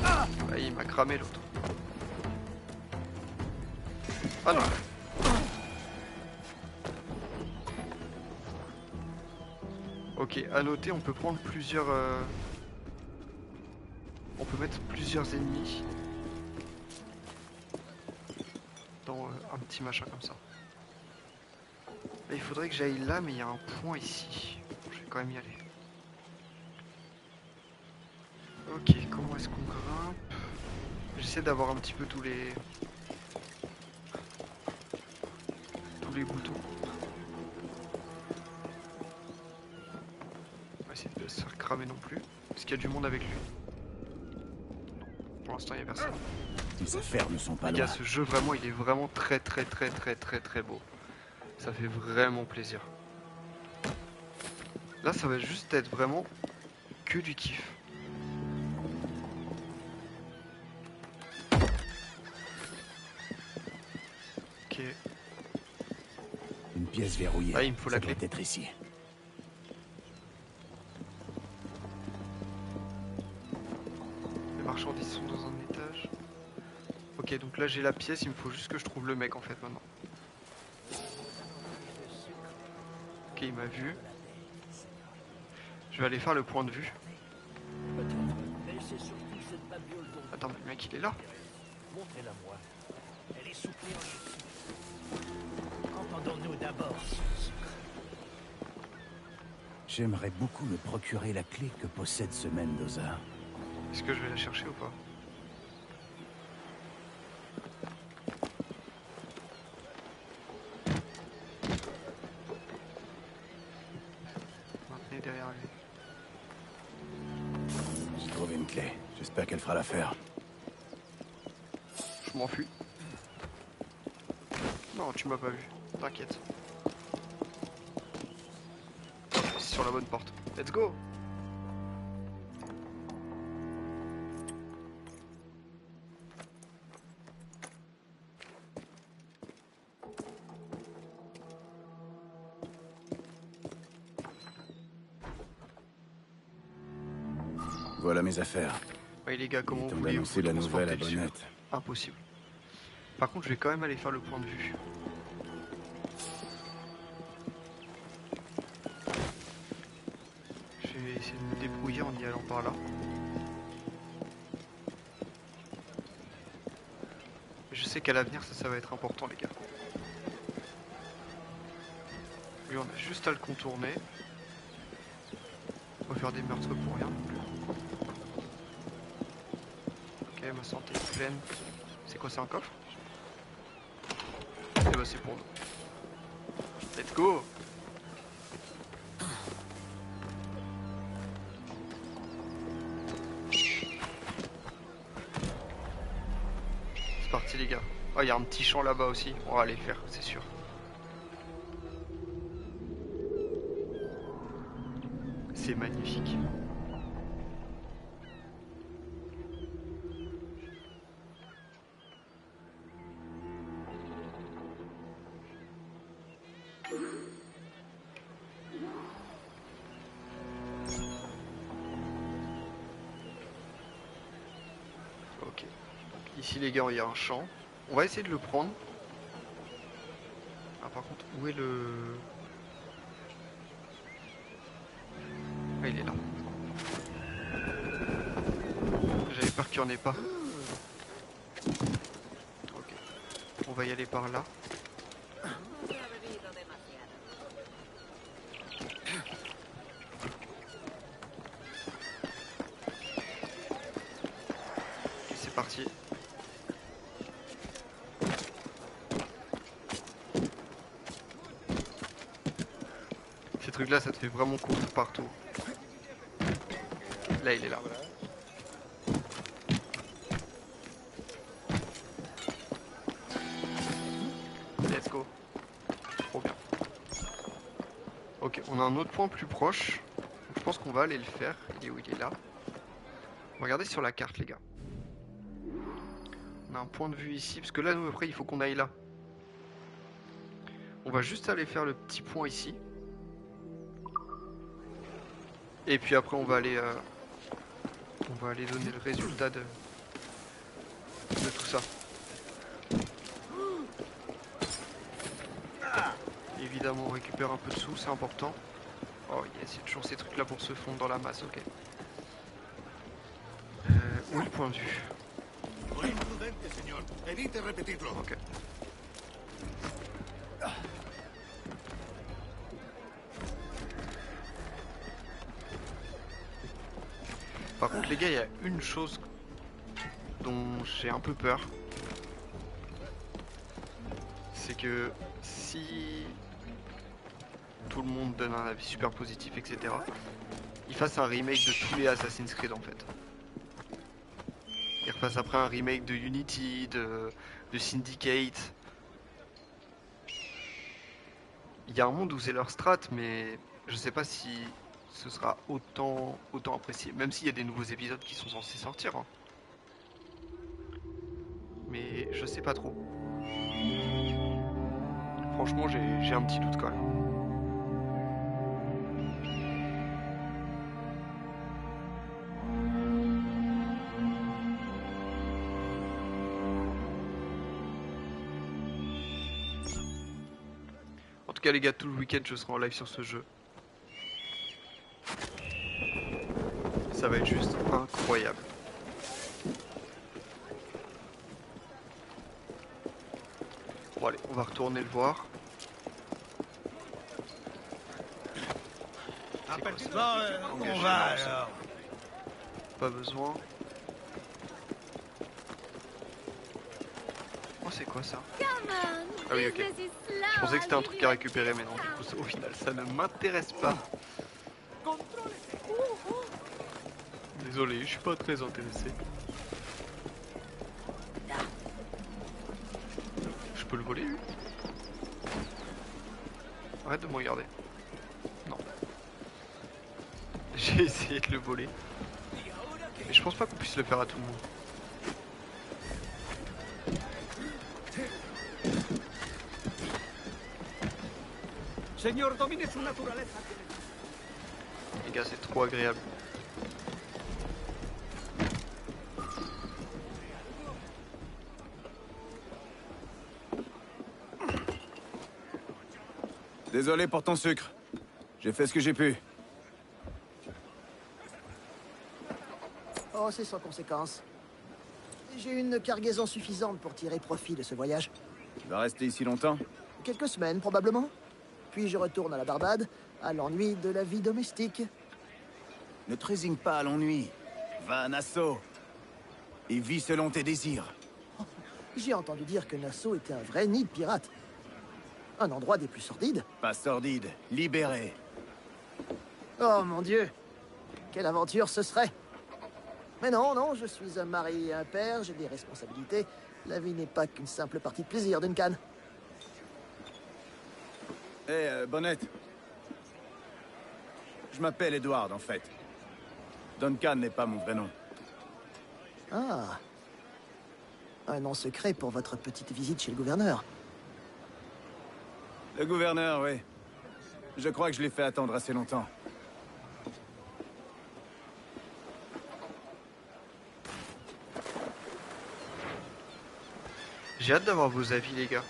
Ah, il m'a cramé l'autre. Ah non. Ok, à noter, on peut prendre plusieurs... On peut peut mettre plusieurs ennemis dans un petit machin comme ça. Là, il faudrait que j'aille là, mais il y a un point ici. Je vais quand même y aller. Ok, comment est-ce qu'on grimpe? J'essaie d'avoir un petit peu tous les boutons. On va essayer de se faire cramer non plus. Est-ce qu'il y a du monde avec lui? Non, pour l'instant il n'y a personne. Les affaires ne sont pas Les loin. gars, ce jeu vraiment il est vraiment très beau. Ça fait vraiment plaisir. Là ça va juste être vraiment que du kiff. Ok. Une pièce verrouillée. Ah, il me faut Ça la clé. doit être ici. Les marchandises sont dans un étage. Ok, donc là j'ai la pièce, il me faut juste que je trouve le mec en fait maintenant. Ok, il m'a vu. Je vais aller faire le point de vue. Mais c'est surtout cette babiole dont... Attends, mais le mec il est là. Montrez-la moi. Elle est soufflée en Égypte. Entendons-nous d'abord. J'aimerais beaucoup me procurer la clé que possède ce Mendoza. Est-ce que je vais la chercher ou pas? Maintenez derrière lui. J'ai trouvé une clé. J'espère qu'elle fera l'affaire. Je m'enfuis. Non, tu m'as pas vu. T'inquiète. C'est sur la bonne porte. Let's go! Voilà mes affaires. Ouais, les gars, comment Il vous t'en voulez annoncer la nouvelle à dessus? Bonnette. Impossible. Par contre, je vais quand même aller faire le point de vue. Je vais essayer de me débrouiller en y allant par là. Je sais qu'à l'avenir, ça va être important, les gars. Lui, on a juste à le contourner. On va faire des meurtres pour rien. Ok, ma santé est pleine. C'est quoi, c'est un coffre? Et bah c'est pour nous. Let's go! C'est parti les gars. Oh, il y a un petit champ là-bas aussi. On va aller le faire, c'est sûr. C'est magnifique. Ok. Donc, ici les gars, il y a un champ. On va essayer de le prendre. Ah par contre, où est le... Ah, il est là. J'avais peur qu'il n'y en ait pas. Ok. On va y aller par là. Et c'est parti. Ces trucs là, ça te fait vraiment courir partout. Là, il est là. Let's go. Trop bien. Ok, on a un autre point plus proche. Donc, je pense qu'on va aller le faire. Il est où? Il est là. Regardez sur la carte, les gars. On a un point de vue ici. Parce que là, nous, après, il faut qu'on aille là. On va juste aller faire le petit point ici. Et puis après, on va aller donner le résultat de tout ça. Évidemment, on récupère un peu de sous, c'est important. Oh yes, il y a toujours ces trucs là pour se fondre dans la masse, ok. Où est le point de vue? Ok. Par contre les gars, il y a une chose dont j'ai un peu peur. C'est que si tout le monde donne un avis super positif, etc., ils fassent un remake de tous les Assassin's Creed en fait. Ils refassent après un remake de Unity, de Syndicate. Il y a un monde où c'est leur strat, mais je sais pas si ce sera autant apprécié. Même s'il y a des nouveaux épisodes qui sont censés sortir. Hein. Mais je sais pas trop. Franchement, j'ai un petit doute quand même. En tout cas les gars, tout le week-end je serai en live sur ce jeu. Ça va être juste incroyable. Bon allez, on va retourner le voir. On va alors. Pas besoin. Oh c'est quoi ça? Ah oui ok. Je pensais que c'était un truc à récupérer mais non du coup au final ça ne m'intéresse pas. Désolé, je suis pas très intéressé. Je peux le voler lui? Arrête de me regarder. Non. J'ai essayé de le voler. Mais je pense pas qu'on puisse le faire à tout le monde. Les gars, c'est trop agréable. Désolé pour ton sucre. J'ai fait ce que j'ai pu. Oh, c'est sans conséquence. J'ai une cargaison suffisante pour tirer profit de ce voyage. Tu vas rester ici longtemps? Quelques semaines, probablement. Puis je retourne à la Barbade, à l'ennui de la vie domestique. Ne te résigne pas à l'ennui. Va à Nassau. Et vis selon tes désirs. Oh, j'ai entendu dire que Nassau était un vrai nid de pirates. Un endroit des plus sordides. Pas sordide, libéré. Oh mon Dieu! Quelle aventure ce serait! Mais non, non, je suis un mari et un père, j'ai des responsabilités. La vie n'est pas qu'une simple partie de plaisir, Duncan. Bonnet. Je m'appelle Edward, en fait. Duncan n'est pas mon vrai nom. Ah. Un nom secret pour votre petite visite chez le gouverneur. Le gouverneur, oui. Je crois que je l'ai fait attendre assez longtemps. J'ai hâte d'avoir vos avis les gars.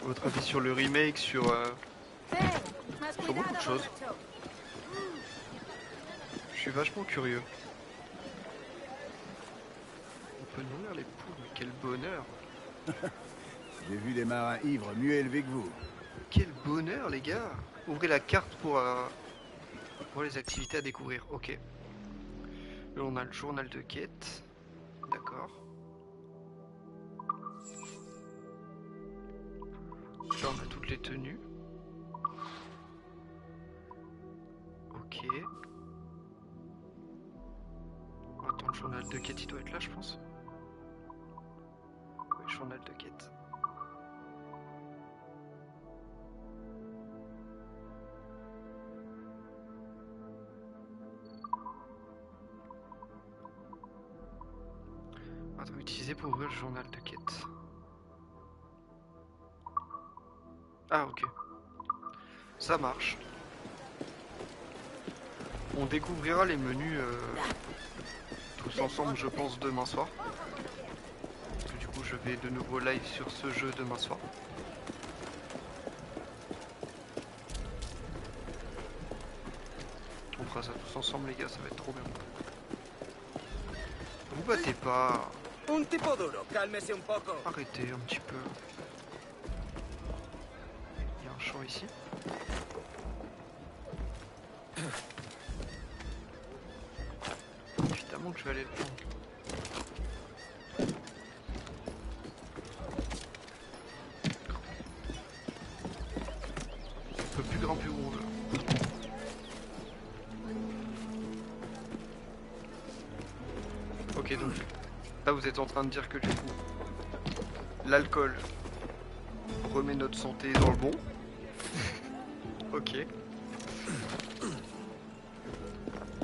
Votre avis sur le remake, sur beaucoup de choses. Je suis vachement curieux. On peut nourrir les poules, mais quel bonheur. J'ai vu des marins ivres mieux élevés que vous. Quel bonheur les gars. Ouvrez la carte pour les activités à découvrir. Ok. Là on a le journal de quête. D'accord. Là on a toutes les tenues. Ok. Attends, le journal de quête il doit être là je pense. Oui, journal de quête. Attends, utiliser pour ouvrir le journal de quête. Ah ok. Ça marche. On découvrira les menus tous ensemble je pense demain soir. Parce que du coup je vais de nouveau live sur ce jeu demain soir. fera ça tous ensemble les gars, ça va être trop bien. Vous battez pas. Un tipo duro, cálmese un poco. Arrêtez un petit peu. Il y a un champ ici. Évidemment que je vais aller le prendre. On peut plus grimper où on veut. Ok, donc là vous êtes en train de dire que du coup l'alcool remet notre santé dans le bon. Ok.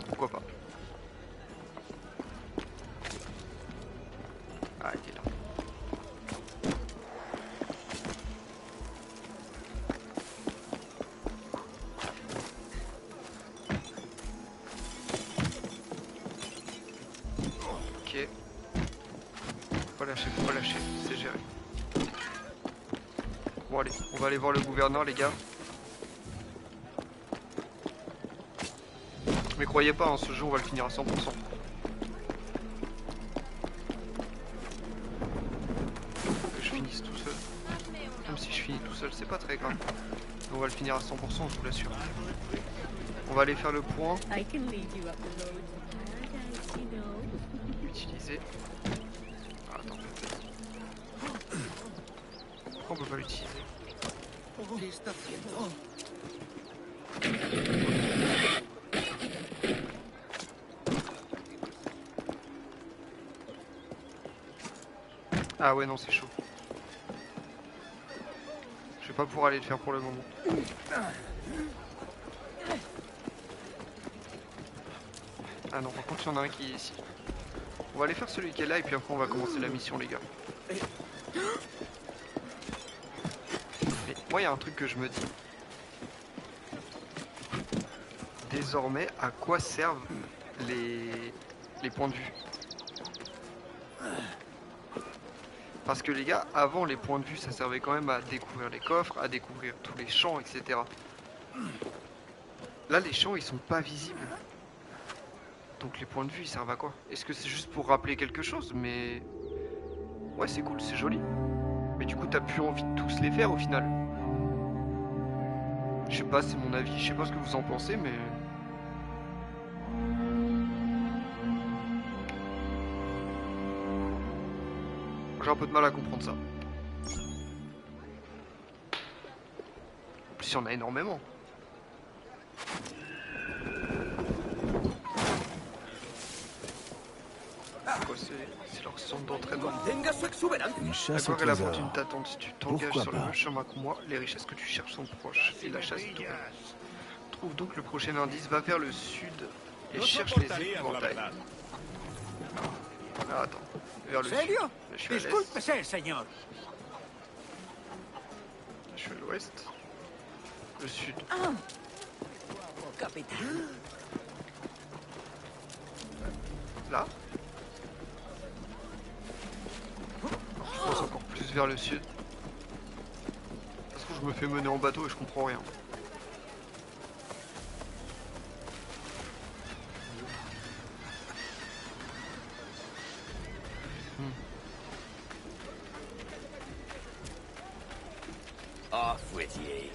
Pourquoi pas. Ah, il est là. Ok. Faut pas lâcher, c'est géré. Bon allez, on va aller voir le gouverneur les gars. Mais croyez pas, hein, ce jeu on va le finir à 100%. Que je finisse tout seul. Même si je finis tout seul, c'est pas très grave. On va le finir à 100%, je vous l'assure. On va aller faire le point. Utiliser. Ah, attends, pourquoi on peut pas l'utiliser? Ah ouais non c'est chaud. Je vais pas pouvoir aller le faire pour le moment. Ah non par contre il y en a un qui est ici. On va aller faire celui qui est là et puis après on va commencer la mission les gars. Mais moi il y a un truc que je me dis. Désormais à quoi servent les points de vue? Parce que les gars, avant les points de vue, ça servait quand même à découvrir les coffres, à découvrir tous les champs, etc. Là, les champs, ils sont pas visibles. Donc les points de vue, ils servent à quoi? Est-ce que c'est juste pour rappeler quelque chose? Mais... ouais, c'est cool, c'est joli. Mais du coup, t'as plus envie de tous les faire au final. Je sais pas, c'est mon avis. Je sais pas ce que vous en pensez, mais... j'ai un peu de mal à comprendre ça. En plus, il y en a énormément. Quoi, c'est leur centre d'entraînement. Une chasse La au gloire et la trésor. fortune t'attendent. Si tu t'engages Pourquoi sur le pas? même chemin que moi, les richesses que tu cherches sont proches. Et la chasse est tout près. Trouve donc le prochain indice, va vers le sud et cherche les épouvantails. Ah, attends. Vers le sud. Je suis à l'est. señor. Je suis à l'ouest. Le sud. Là. Je pense encore plus vers le sud. Parce que je me fais mener en bateau et je comprends rien. Off with ye.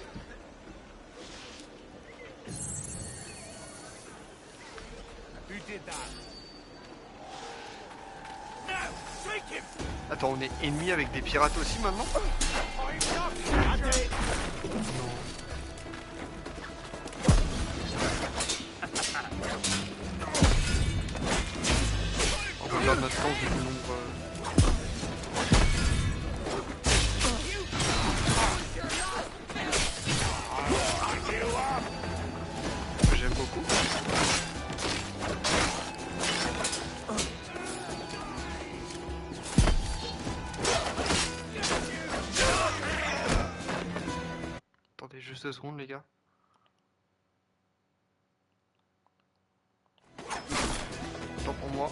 Attends, on est ennemis avec des pirates aussi maintenant? On va perdre notre temps vu le nombre... que j'aime beaucoup. Attendez juste 2 secondes les gars. Tant pour moi.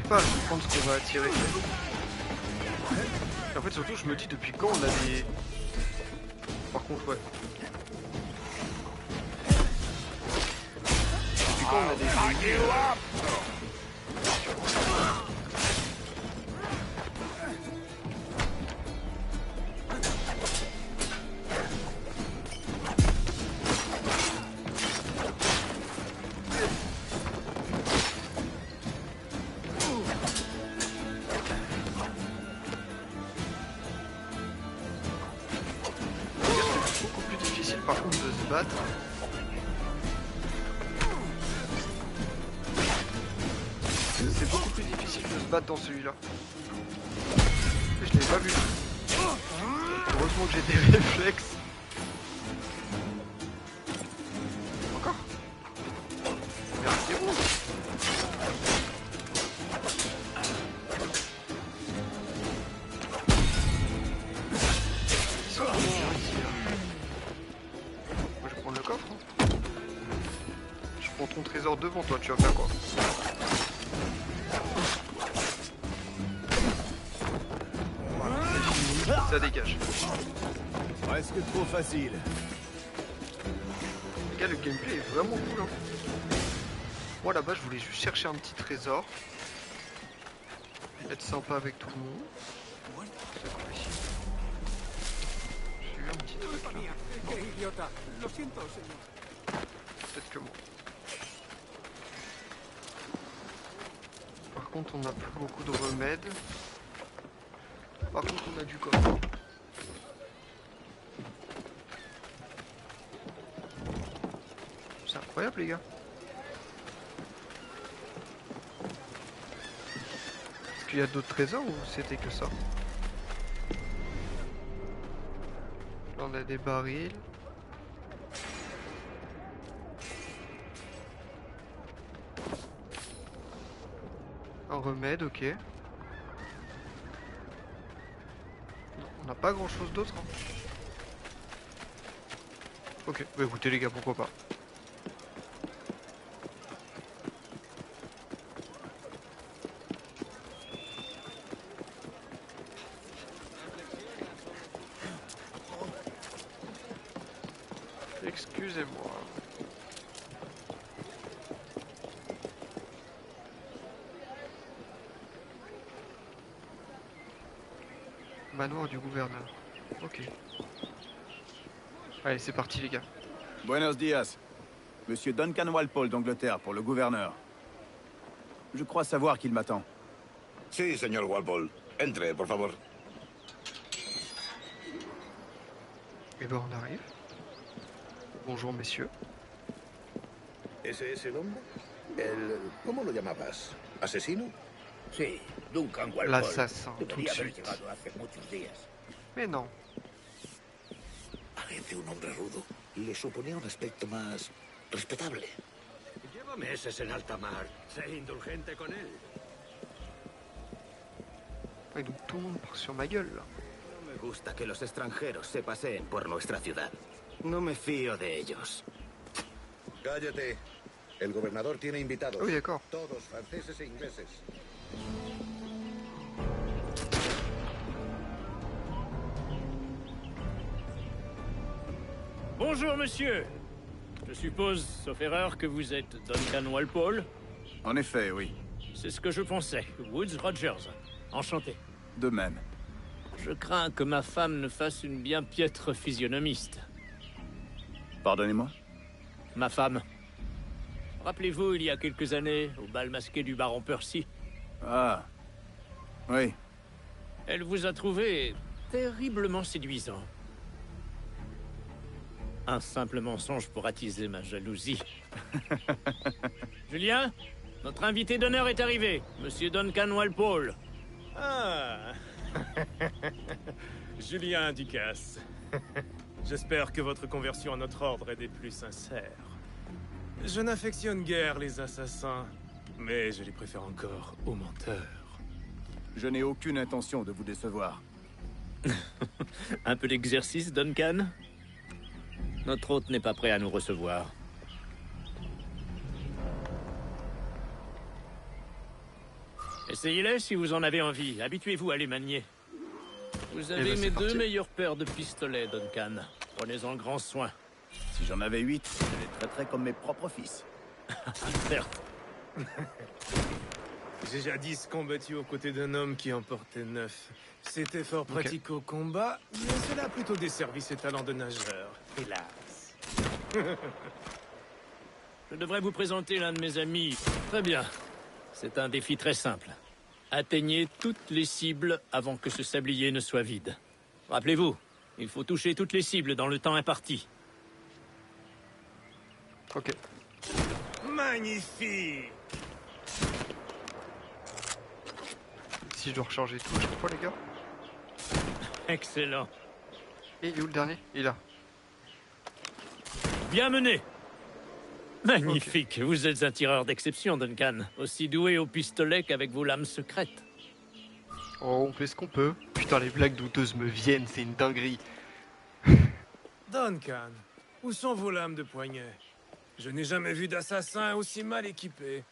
pas à comprendre ce qu'on va attirer. Et en fait, surtout, je me dis depuis quand on a des... Par contre, ouais. Depuis quand on a des ennemis, par contre de se battre. C'est beaucoup plus difficile de se battre dans celui-là. Je l'avais pas vu. Heureusement que j'ai des réflexes. Encore. Merci rouge. Ils sont bien ici, là. Moi je vais prendre le coffre. Hein. Je prends ton trésor devant toi, tu vas faire quoi? Ça dégage. Presque trop facile. Les gars, le gameplay est vraiment cool. Hein. Moi là-bas, je voulais juste chercher un petit trésor. Être sympa avec tout le monde. C'est quoi ici? J'ai eu un petit truc là. Peut-être que moi. Par contre, on n'a plus beaucoup de remèdes. Par contre, on a du coffre. C'est incroyable, les gars. Est-ce qu'il y a d'autres trésors ou c'était que ça? Là, on a des barils. Un remède, ok. On n'a pas grand chose d'autre. Hein. Ok, bah écoutez les gars, pourquoi pas. Excusez-moi. Manoir du gouverneur. Ok. Allez, c'est parti les gars. Buenos dias. Monsieur Duncan Walpole d'Angleterre pour le gouverneur. Je crois savoir qu'il m'attend. Sí, señor Walpole. Entre, por favor. Et ben on arrive. Bonjour messieurs. ¿Ese es el hombre? ¿Cómo lo llamabas? ¿Asesino? Sí, Duncan Walpole. L'assassin, tout de Debería haber suite. llegado hace muchos días. Mais non. Parece un hombre rudo. Le suponía un aspecto más respetable. Lleva meses en alta mar. Sé indulgente con él. Et donc tout le monde part sur ma gueule là. No me gusta que los extranjeros se paseen por nuestra ciudad. No me fío de ellos. Cállate. El gobernador tiene invitados. Oui, d'accord. Todos franceses e ingleses. Bonjour, monsieur. Je suppose, sauf erreur, que vous êtes Duncan Walpole? En effet, oui. C'est ce que je pensais. Woods Rogers. Enchanté. De même. Je crains que ma femme ne fasse une bien piètre physionomiste. Pardonnez-moi? Ma femme. Rappelez-vous, il y a quelques années, au bal masqué du baron Percy. Ah. Oui. Elle vous a trouvé terriblement séduisant. Un simple mensonge pour attiser ma jalousie. Julien, notre invité d'honneur est arrivé, Monsieur Duncan Walpole. Ah. Julien Ducasse. J'espère que votre conversion à notre ordre est des plus sincères. Je n'affectionne guère les assassins, mais je les préfère encore aux menteurs. Je n'ai aucune intention de vous décevoir. Un peu d'exercice, Duncan? Notre hôte n'est pas prêt à nous recevoir. Essayez-les si vous en avez envie. Habituez-vous à les manier. Vous avez ben, mes c'est deux parti. meilleures paires de pistolets, Duncan. Prenez-en grand soin. Si j'en avais 8, je les traiterais comme mes propres fils. Certes. J'ai jadis combattu aux côtés d'un homme qui en portait 9. C'était fort pratique au combat, mais cela a plutôt desservi ses talents de nageur. Hélas. Je devrais vous présenter l'un de mes amis. Très bien. C'est un défi très simple. Atteignez toutes les cibles avant que ce sablier ne soit vide. Rappelez-vous, il faut toucher toutes les cibles dans le temps imparti. Ok. Magnifique! Si je dois recharger tout à chaque fois, les gars. Excellent. Et il est où le dernier? Il est là. Bien mené. Magnifique. Vous êtes un tireur d'exception, Duncan. Aussi doué au pistolet qu'avec vos lames secrètes. Oh, on fait ce qu'on peut. Putain, les blagues douteuses me viennent, c'est une dinguerie. Duncan, où sont vos lames de poignet? Je n'ai jamais vu d'assassin aussi mal équipé.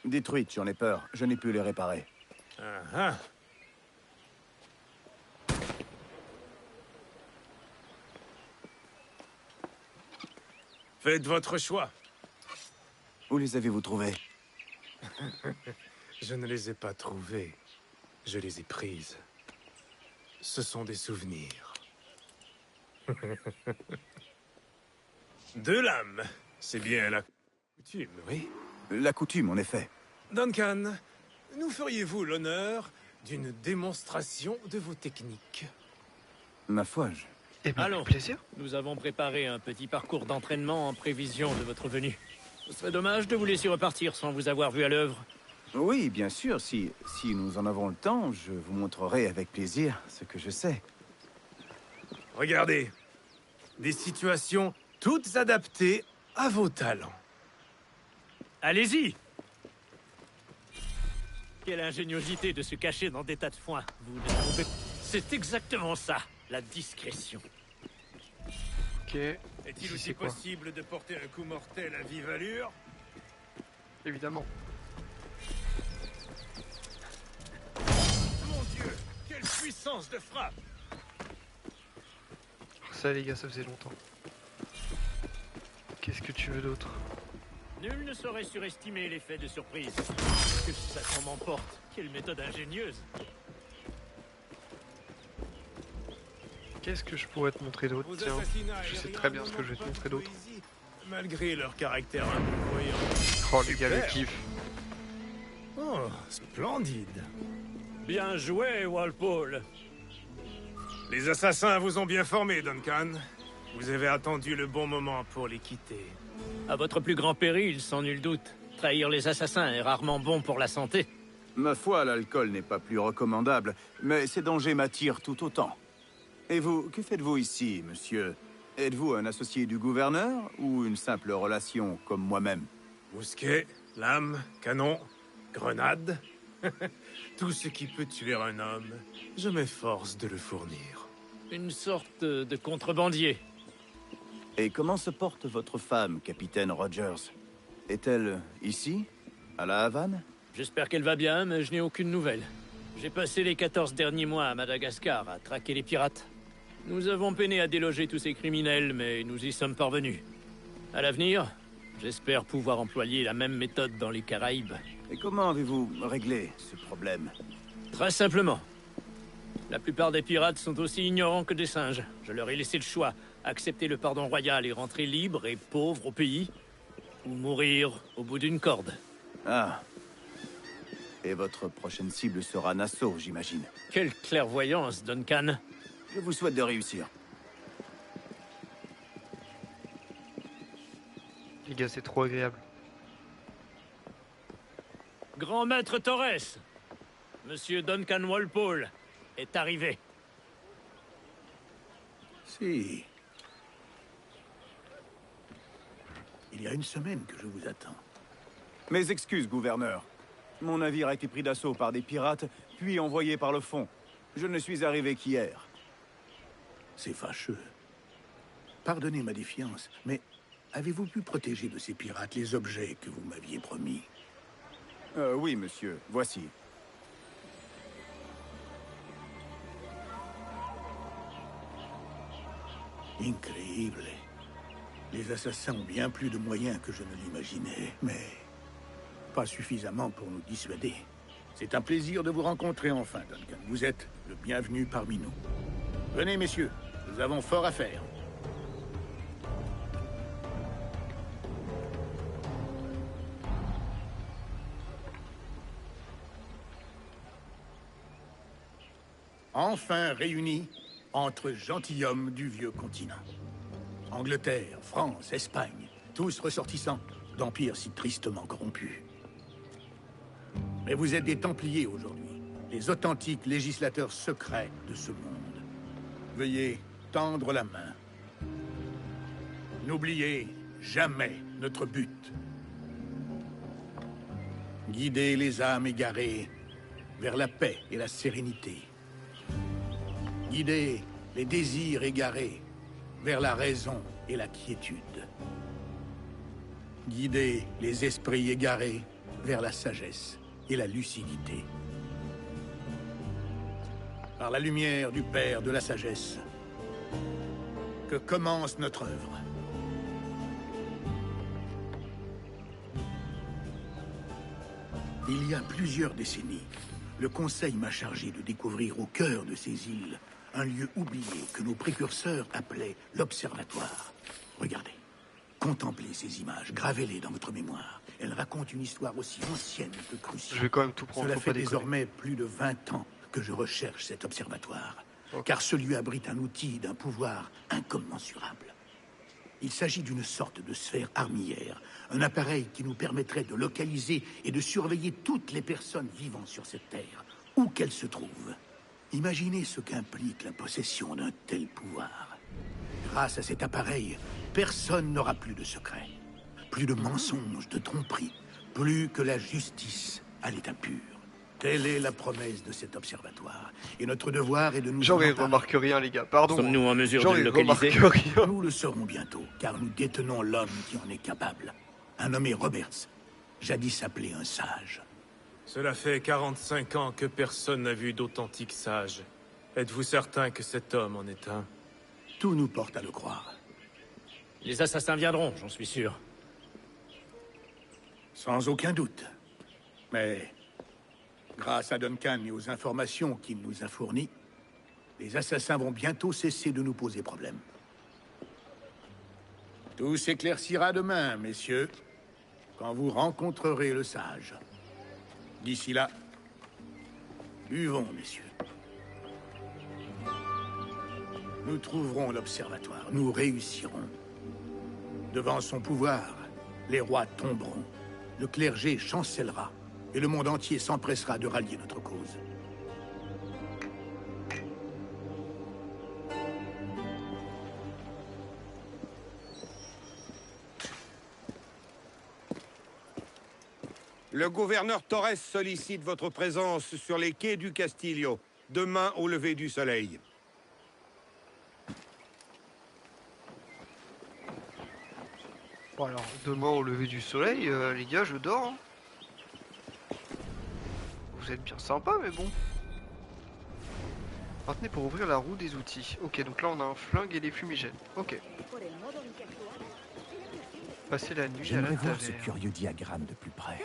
Détruites, j'en ai peur. Je n'ai pu les réparer. Ah ah. Faites votre choix. Où les avez-vous trouvés? Je ne les ai pas trouvées. Je les ai prises. Ce sont des souvenirs. Deux lames. C'est bien la coutume, oui? La coutume, en effet. Duncan, nous feriez-vous l'honneur d'une démonstration de vos techniques? Ma foi, Allons, plaisir. Nous avons préparé un petit parcours d'entraînement en prévision de votre venue. Ce serait dommage de vous laisser repartir sans vous avoir vu à l'œuvre. Oui, bien sûr. Si nous en avons le temps, je vous montrerai avec plaisir ce que je sais. Regardez. Des situations toutes adaptées à vos talents. Allez-y! Quelle ingéniosité de se cacher dans des tas de foin. Vous le trouvez? C'est exactement ça, la discrétion. Ok. Est-il aussi possible de porter un coup mortel à vive allure? Évidemment. Mon Dieu, quelle puissance de frappe! Ça, les gars, ça faisait longtemps. Qu'est-ce que tu veux d'autre? Nul ne saurait surestimer l'effet de surprise. Que ça s'en m'emporte. Quelle méthode ingénieuse. Qu'est-ce que je pourrais te montrer d'autre? Vos Tiens, assassinats je sais aériens très bien ce que je vais te n'ont pas montrer de d'autre. poésie, malgré leur caractère un peu voyant. Oh, les gars, le Super. kiff. Oh, splendide. Bien joué, Walpole. Les assassins vous ont bien formé, Duncan. Vous avez attendu le bon moment pour les quitter. À votre plus grand péril, sans nul doute. Trahir les assassins est rarement bon pour la santé. Ma foi, l'alcool n'est pas plus recommandable, mais ces dangers m'attirent tout autant. Et vous, que faites-vous ici, monsieur? Êtes-vous un associé du gouverneur ou une simple relation comme moi-même? Mousquet, lame, canon, grenade. Tout ce qui peut tuer un homme, je m'efforce de le fournir. Une sorte de contrebandier. Et comment se porte votre femme, capitaine Rogers? Est-elle ici, à la Havane? J'espère qu'elle va bien, mais je n'ai aucune nouvelle. J'ai passé les 14 derniers mois à Madagascar à traquer les pirates. Nous avons peiné à déloger tous ces criminels, mais nous y sommes parvenus. À l'avenir, j'espère pouvoir employer la même méthode dans les Caraïbes. Et comment avez-vous réglé ce problème? Très simplement. La plupart des pirates sont aussi ignorants que des singes. Je leur ai laissé le choix. Accepter le pardon royal et rentrer libre et pauvre au pays, ou mourir au bout d'une corde. Ah. Et votre prochaine cible sera Nassau, j'imagine. Quelle clairvoyance, Duncan. Je vous souhaite de réussir. Les gars, c'est trop agréable. Grand maître Torres, Monsieur Duncan Walpole est arrivé. Si. Il y a une semaine que je vous attends. Mes excuses, gouverneur. Mon navire a été pris d'assaut par des pirates, puis envoyé par le fond. Je ne suis arrivé qu'hier. C'est fâcheux. Pardonnez ma défiance, mais avez-vous pu protéger de ces pirates les objets que vous m'aviez promis? Oui, monsieur. Voici. Incroyable. Les assassins ont bien plus de moyens que je ne l'imaginais, mais pas suffisamment pour nous dissuader. C'est un plaisir de vous rencontrer enfin, Duncan. Vous êtes le bienvenu parmi nous. Venez, messieurs, nous avons fort à faire. Enfin réunis entre gentilshommes du vieux continent. Angleterre, France, Espagne, tous ressortissants d'empires si tristement corrompus. Mais vous êtes des Templiers aujourd'hui, les authentiques législateurs secrets de ce monde. Veuillez tendre la main. N'oubliez jamais notre but. Guider les âmes égarées vers la paix et la sérénité. Guider les désirs égarés vers la raison et la quiétude. Guider les esprits égarés vers la sagesse et la lucidité. Par la lumière du Père de la sagesse, que commence notre œuvre. Il y a plusieurs décennies, le Conseil m'a chargé de découvrir au cœur de ces îles un lieu oublié que nos précurseurs appelaient l'Observatoire. Regardez. Contemplez ces images, gravez-les dans votre mémoire. Elles racontent une histoire aussi ancienne que cruciale. Je vais quand même tout prendre. Cela fait désormais plus de 20 ans que je recherche cet observatoire. Car ce lieu abrite un outil d'un pouvoir incommensurable. Il s'agit d'une sorte de sphère armillaire, un appareil qui nous permettrait de localiser et de surveiller toutes les personnes vivant sur cette terre, où qu'elles se trouvent. Imaginez ce qu'implique la possession d'un tel pouvoir. Grâce à cet appareil, personne n'aura plus de secrets, plus de mensonges, de tromperies, plus que la justice à l'état pur. Telle est la promesse de cet observatoire. Et notre devoir est de nous... Genre, ils remarquent rien, les gars. Pardon. Sommes-nous en mesure Genre, de le ils localiser? remarquent rien. Nous le saurons bientôt, car nous détenons l'homme qui en est capable. Un nommé Roberts, jadis appelé un sage. Cela fait 45 ans que personne n'a vu d'authentiques sages. Êtes-vous certain que cet homme en est un? Tout nous porte à le croire. Les assassins viendront, j'en suis sûr. Sans aucun doute. Mais, grâce à Duncan et aux informations qu'il nous a fournies, les assassins vont bientôt cesser de nous poser problème. Tout s'éclaircira demain, messieurs, quand vous rencontrerez le sage. D'ici là, buvons, messieurs. Nous trouverons l'observatoire, nous réussirons. Devant son pouvoir, les rois tomberont, le clergé chancellera, et le monde entier s'empressera de rallier notre cause. Le gouverneur Torres sollicite votre présence sur les quais du Castillo, demain au lever du soleil. Bon alors, demain au lever du soleil, les gars, je dors. Hein. Vous êtes bien sympa, mais bon. Maintenez pour ouvrir la roue des outils. Ok, donc là on a un flingue et des fumigènes. Ok. Passer la nuit à la J'aimerais voir ce taverne. curieux diagramme de plus près.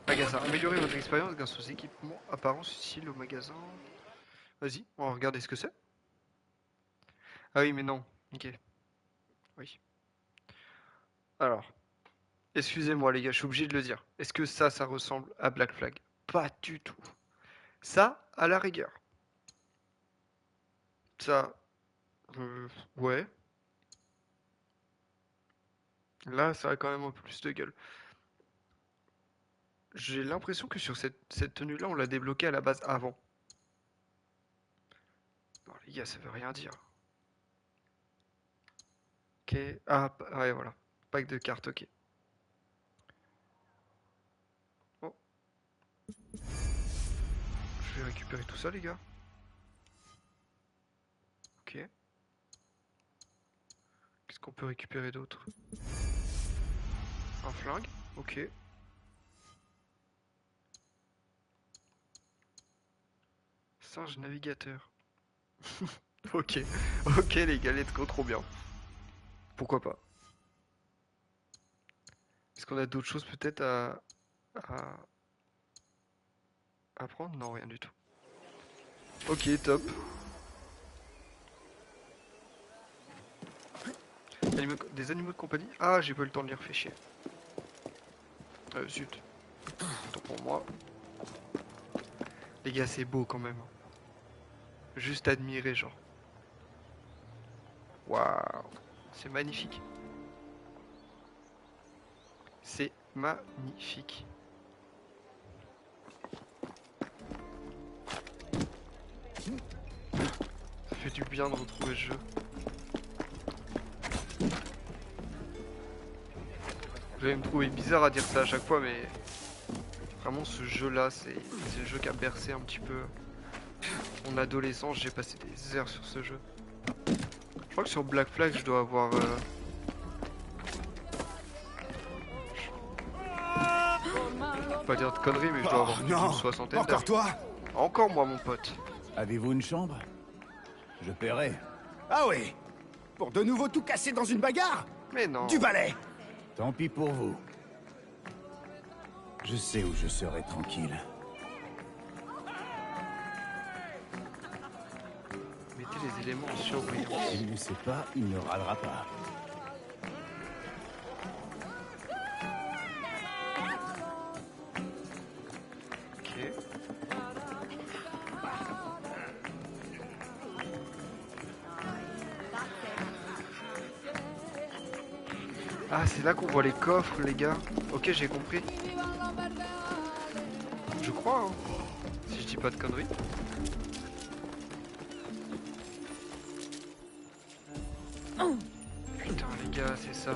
Magasin. Améliorer votre expérience grâce aux équipements apparence utiles au magasin. Vas-y, on va regarder ce que c'est. Ah oui, mais non. Ok. Oui. Alors. Excusez-moi les gars, je suis obligé de le dire. Est-ce que ça ressemble à Black Flag? Pas du tout. Ça, à la rigueur. Ça... ouais. Là, ça a quand même un peu plus de gueule. J'ai l'impression que sur cette tenue-là, on l'a débloquée à la base avant. Non, les gars, ça veut rien dire. Ok. Ah, ouais, voilà. Pack de cartes, ok. Oh. Je vais récupérer tout ça, les gars. Ok. Qu'est-ce qu'on peut récupérer d'autre? Un flingue. Ok. Singe navigateur. Ok. Ok les gars, let's go, trop bien. Pourquoi pas. Est-ce qu'on a d'autres choses peut-être à prendre? Non, rien du tout. Ok, top. Des animaux de compagnie? Ah, j'ai pas eu le temps de les refaire chier. Zut. Autant pour moi. Les gars, c'est beau quand même. Juste admirer, genre. Waouh. C'est magnifique. C'est magnifique. Ça fait du bien de retrouver ce jeu. Vous allez me trouver bizarre à dire ça à chaque fois, mais vraiment ce jeu-là, c'est le jeu qui a bercé un petit peu mon adolescence. J'ai passé des heures sur ce jeu. Je crois que sur Black Flag, je dois avoir... Pas dire de conneries, mais je dois avoir une soixantaine d'heures. Encore toi? Encore moi, mon pote. Avez-vous une chambre? Je paierai. Ah oui? Pour de nouveau tout casser dans une bagarre? Mais non. Du balai! Tant pis pour vous. Je sais où je serai tranquille. Mettez les éléments en surbrillance. S'il ne sait pas, il ne râlera pas. Ok. Ah, c'est là qu'on voit les coffres, les gars. Ok, j'ai compris. Je crois, hein. Si je dis pas de conneries. Putain, les gars, c'est ça.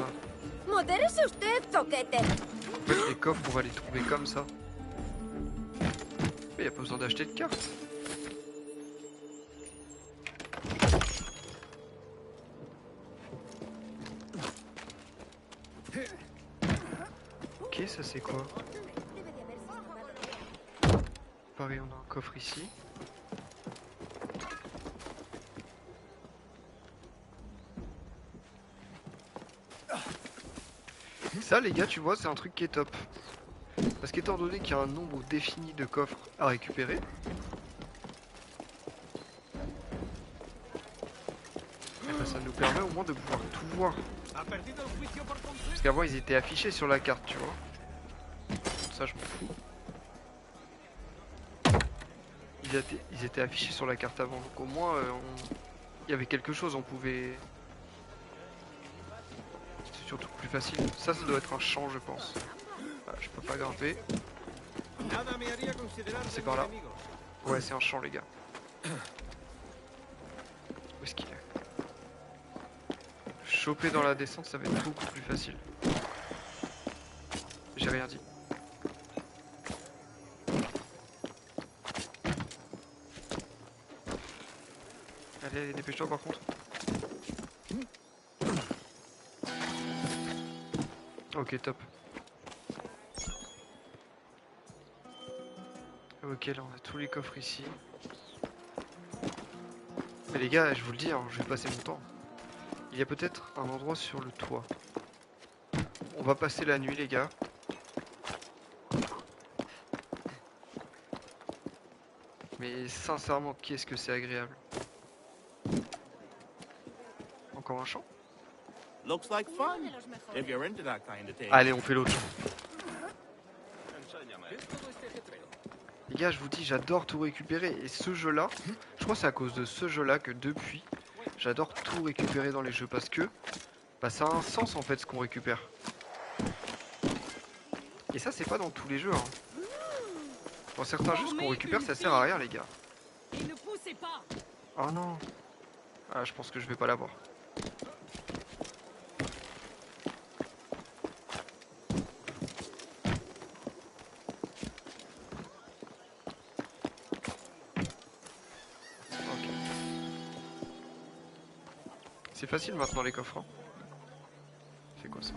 Modérese usted, zoquete. En fait, les coffres, on va les trouver comme ça. Mais y a pas besoin d'acheter de cartes. Ok, ça c'est quoi? Pareil, on a un coffre ici. Ça, les gars, tu vois, c'est un truc qui est top. Parce qu'étant donné qu'il y a un nombre défini de coffres à récupérer, eh ben, ça nous permet au moins de pouvoir tout voir. Parce qu'avant, ils étaient affichés sur la carte, tu vois. Ça, je m'en fous. Ils étaient affichés sur la carte avant, donc au moins, il y avait quelque chose, on pouvait... C'est surtout plus facile. Ça doit être un champ, je pense. Ah, je peux pas grimper. C'est par là. Ouais, c'est un champ, les gars. Où est-ce qu'il est? Choper dans la descente, ça va être beaucoup plus facile. J'ai rien dit. Allez, allez, dépêche-toi par contre. Ok, top. Ok, là on a tous les coffres ici. Mais les gars, je vous le dis, hein, je vais passer mon temps. Il y a peut-être un endroit sur le toit. On va passer la nuit, les gars. Mais sincèrement, qu'est-ce que c'est agréable. Encore un champ? Looks like fun, if you're into that kind of thing. Allez, on fait l'autre champ. Les gars, je vous dis, j'adore tout récupérer. Et ce jeu-là, je crois que c'est à cause de ce jeu-là que depuis, j'adore tout récupérer dans les jeux. Parce que bah, ça a un sens en fait ce qu'on récupère. Et ça, c'est pas dans tous les jeux. Hein. Dans certains jeux, ce qu'on récupère, ça sert à rien, les gars. Oh non. Ah, je pense que je vais pas l'avoir. C'est facile maintenant les coffres. Hein. C'est quoi ça?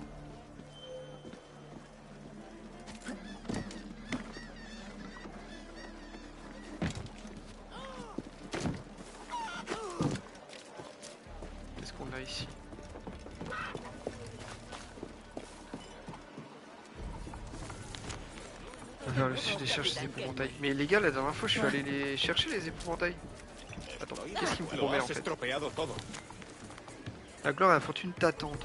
ici. Vers le sud et cherche les épouvantails. Mais les gars, la dernière fois, je suis allé les chercher les épouvantails. Attends, qu'est-ce qu'il me promet en fait? La gloire et la fortune t'attendent.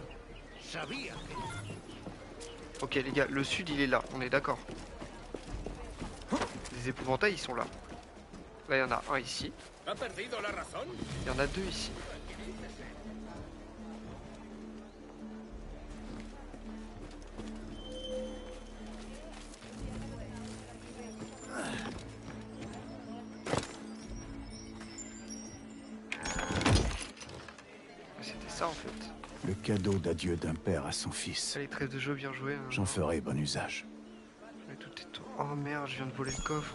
Ok les gars, le sud il est là, on est d'accord. Les épouvantails ils sont là. Là il y en a un ici. Il y en a deux ici. C'était ça en fait. Le cadeau d'adieu d'un père à son fils. Allez, trêve de jeu, bien joué. Hein. J'en ferai bon usage. Mais tout est tout. Oh merde, je viens de voler le coffre.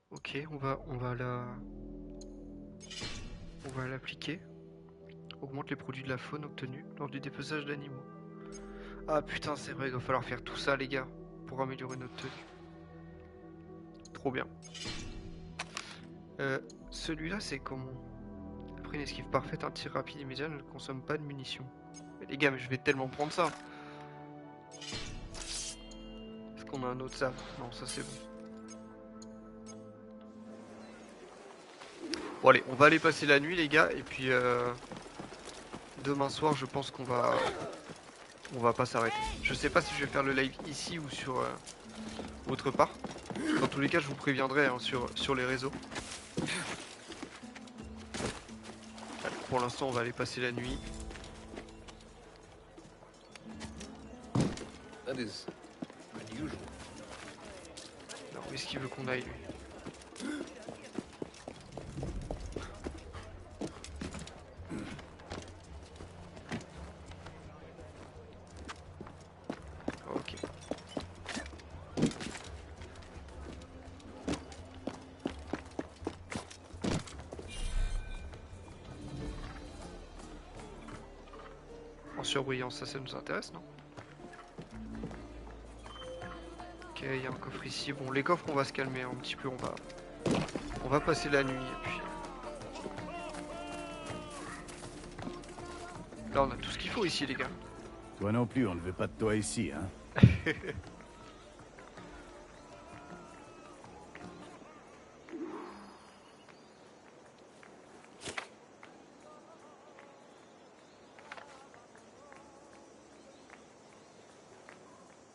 Ok, on va l'appliquer. Augmente les produits de la faune obtenus lors du dépeçage d'animaux. Ah putain, c'est vrai, il va falloir faire tout ça les gars pour améliorer notre tenue. Trop bien. Celui-là c'est comment? Après une esquive parfaite, un tir rapide immédiat ne consomme pas de munitions. Mais les gars, mais je vais tellement prendre ça. Est-ce qu'on a un autre sabre? Non, ça c'est bon. Bon allez, on va aller passer la nuit les gars et puis demain soir je pense qu'on va pas s'arrêter. Je sais pas si je vais faire le live ici ou sur autre part. Dans tous les cas je vous préviendrai hein, sur les réseaux. Allez, pour l'instant on va aller passer la nuit. That is unusual. Alors où est-ce qu'il veut qu'on aille lui? Surbrillance, ça nous intéresse, non? Ok, il y a un coffre ici. Bon, les coffres, on va se calmer un petit peu. On va passer la nuit et puis. Là, on a tout ce qu'il faut ici, les gars. Toi non plus, on ne veut pas de toi ici, hein.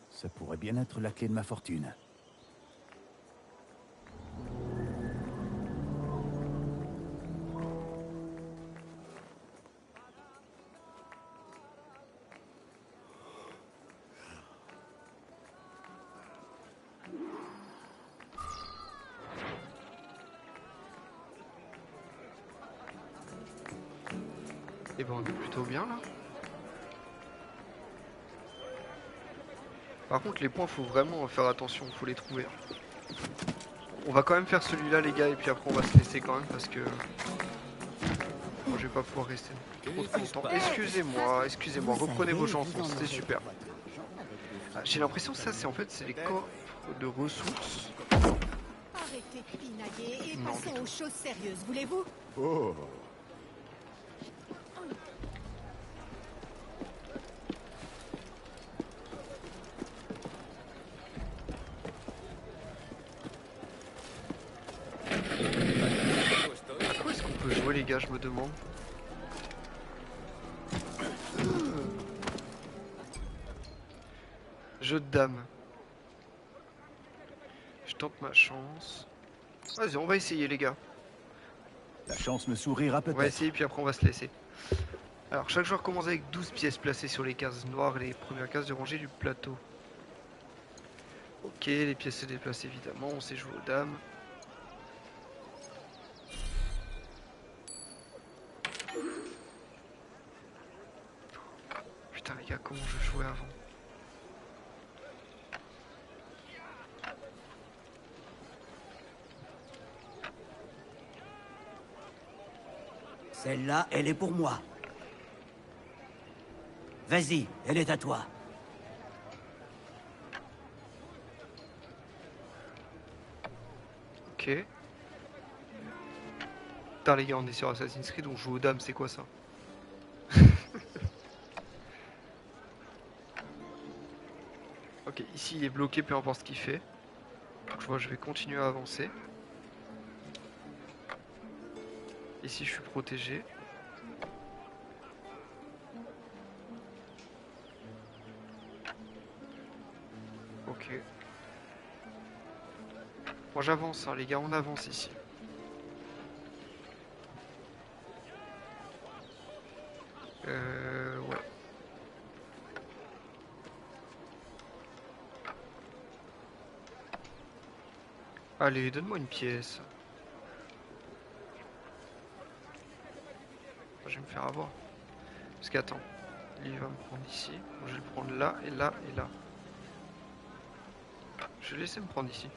Ça pourrait bien être la clé de ma fortune. Et ben on est plutôt bien là. Par contre les points faut vraiment faire attention, faut les trouver. On va quand même faire celui-là les gars et puis après on va se laisser quand même parce que moi je vais pas pouvoir rester trop longtemps. Excusez-moi, reprenez vos chansons, c'était super. Ah, j'ai l'impression que ça c'est en fait c'est les coffres de ressources. Arrêtez de pinailler et passons aux choses sérieuses, voulez-vous? Oh. Les gars, je me demande. Jeu de dames. Je tente ma chance. Vas-y, on va essayer les gars. La chance me sourira peut-être. On va essayer puis après on va se laisser. Alors chaque joueur commence avec 12 pièces placées sur les cases noires et les premières cases de rangée du plateau. Ok, les pièces se déplacent évidemment, on sait jouer aux dames. Putain les gars, comment je jouais avant? Celle-là, elle est pour moi. Vas-y, elle est à toi. Ok. Putain les gars, on est sur Assassin's Creed, on joue aux dames, c'est quoi ça? Ok, ici il est bloqué, peu importe ce qu'il fait. Donc, je vois, je vais continuer à avancer. Ici je suis protégé. Ok. Moi j'avance, hein, les gars, on avance ici. Ouais. Allez, donne-moi une pièce. Je vais me faire avoir. Parce qu'attends, il va me prendre ici. Bon, je vais le prendre là, et là, et là. Je vais laisser me prendre ici.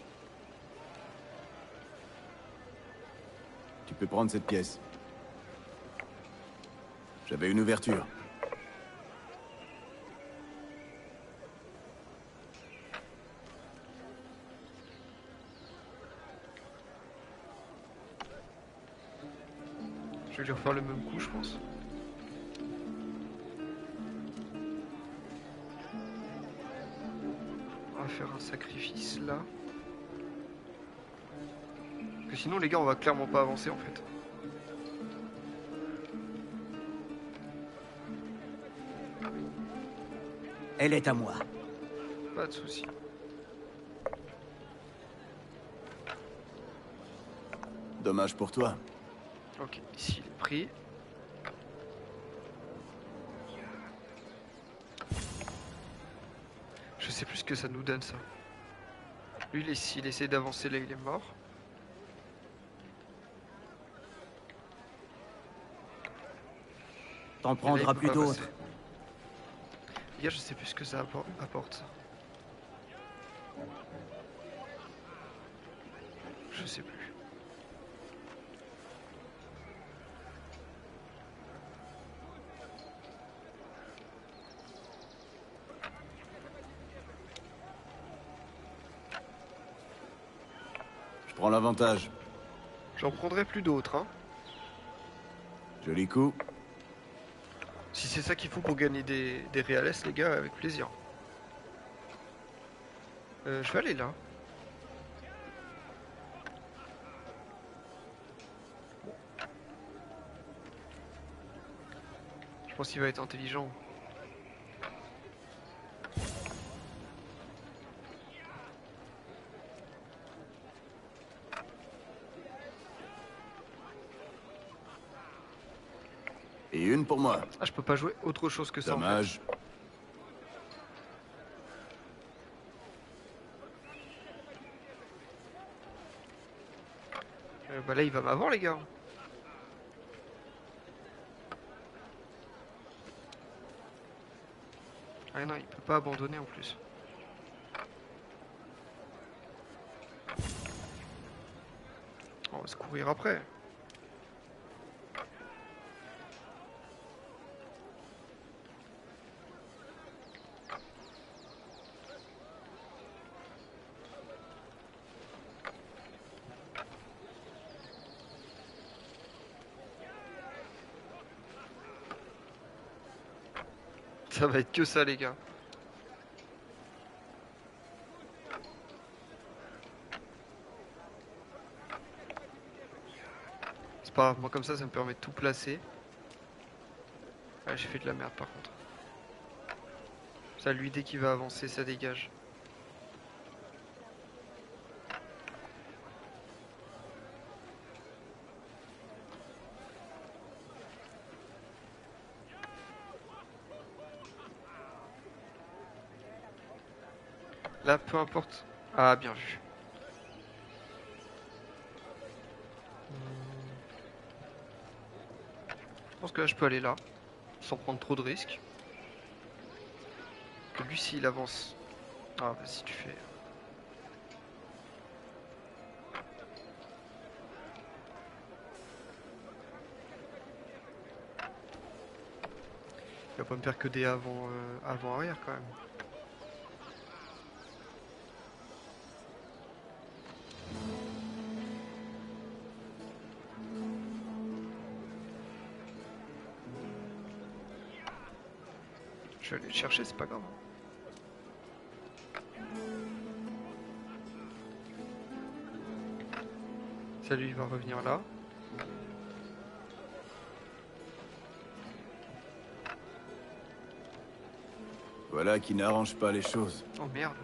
Tu peux prendre cette pièce. J'avais une ouverture. Je vais lui refaire le même coup, je pense. On va faire un sacrifice là. Parce que sinon les gars on va clairement pas avancer en fait. Elle est à moi. Pas de souci. Dommage pour toi. Ok, ici il est pris. Je sais plus ce que ça nous donne ça. Lui il essaie d'avancer là, il est mort. T'en prendras plus d'autres. Les gars, je sais plus ce que ça apporte ça. Je sais plus. Je prends l'avantage. J'en prendrai plus d'autres, hein. Joli coup. Si c'est ça qu'il faut pour gagner des réales, les gars, avec plaisir. Je vais aller là. Je pense qu'il va être intelligent. Et une pour moi. Ah, je peux pas jouer autre chose que ça. Dommage. En fait. Bah là, il va m'avoir, les gars. Ah non, il peut pas abandonner en plus. On va se courir après. Ça va être que ça, les gars. C'est pas grave, moi comme ça me permet de tout placer. Ah, j'ai fait de la merde par contre. Ça, lui, dès qu'il va avancer, ça dégage. Là, peu importe. Ah, bien vu. Je pense que là, je peux aller là. Sans prendre trop de risques. Que lui, s'il avance... Ah, vas-y, tu fais... Il va pas me faire que des avant-arrière quand même. Je vais aller le chercher, c'est pas grave. Salut, il va revenir là. Voilà qui n'arrange pas les choses. Oh merde.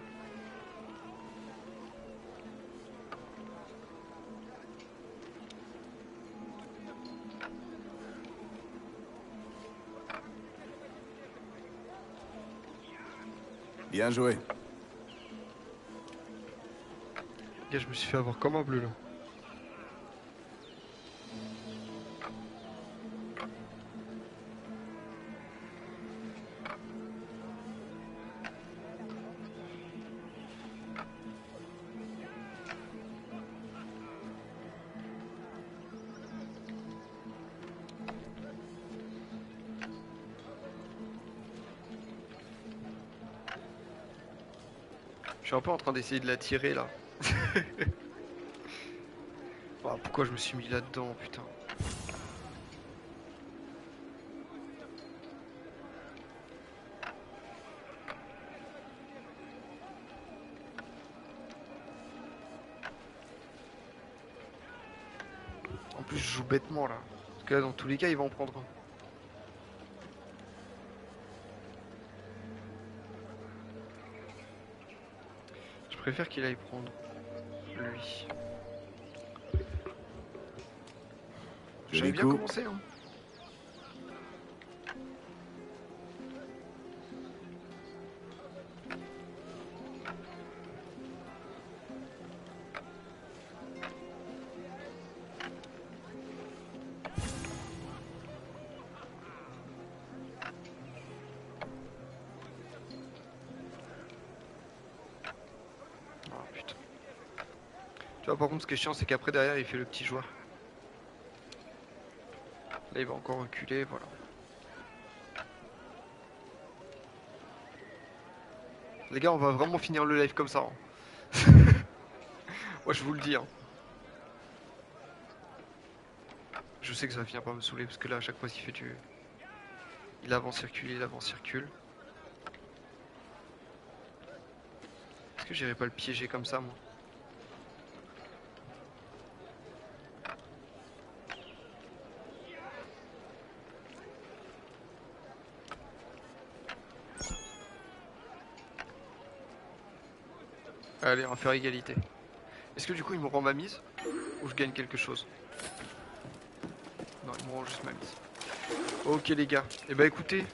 Bien joué. Gars, je me suis fait avoir comme un bleu là. Je suis un peu en train d'essayer de la tirer là. Oh, pourquoi je me suis mis là-dedans, putain. En plus je joue bêtement là. Parce que là dans tous les cas il va en prendre un. Je préfère qu'il aille prendre lui. J'avais bien commencé hein. Tu vois, par contre, ce qui est chiant, c'est qu'après, derrière, il fait le petit joueur. Là, il va encore reculer, voilà. Les gars, on va vraiment finir le live comme ça. Hein. Moi, je vous le dis. Hein. Je sais que ça va finir par me saouler, parce que là, à chaque fois qu'il fait du... Il avance, circule, il avance, circule. Est-ce que j'irai pas le piéger comme ça, moi? Allez, on va faire égalité. Est-ce que du coup il me rend ma mise? Ou je gagne quelque chose? Non, il me rend juste ma mise. Ok les gars, et bah écoutez,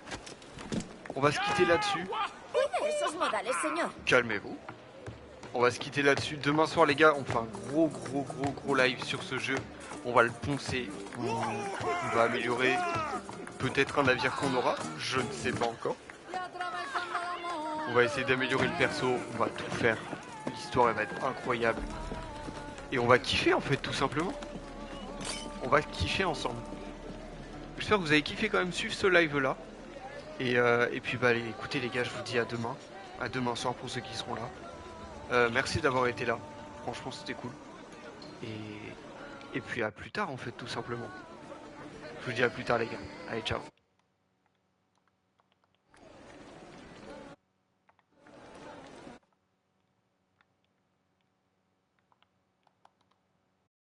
on va se quitter là-dessus. Calmez-vous. On va se quitter là-dessus. Demain soir les gars, on fait un gros live sur ce jeu. On va le poncer. On va améliorer peut-être un navire qu'on aura. Je ne sais pas encore. On va essayer d'améliorer le perso. On va tout faire. L'histoire elle va être incroyable. Et on va kiffer en fait tout simplement. On va kiffer ensemble. J'espère que vous avez kiffé quand même suivre ce live là. Et puis bah allez, écoutez les gars, je vous dis à demain. À demain soir pour ceux qui seront là. Merci d'avoir été là. Franchement c'était cool. Et puis à plus tard en fait tout simplement. Je vous dis à plus tard les gars. Allez ciao.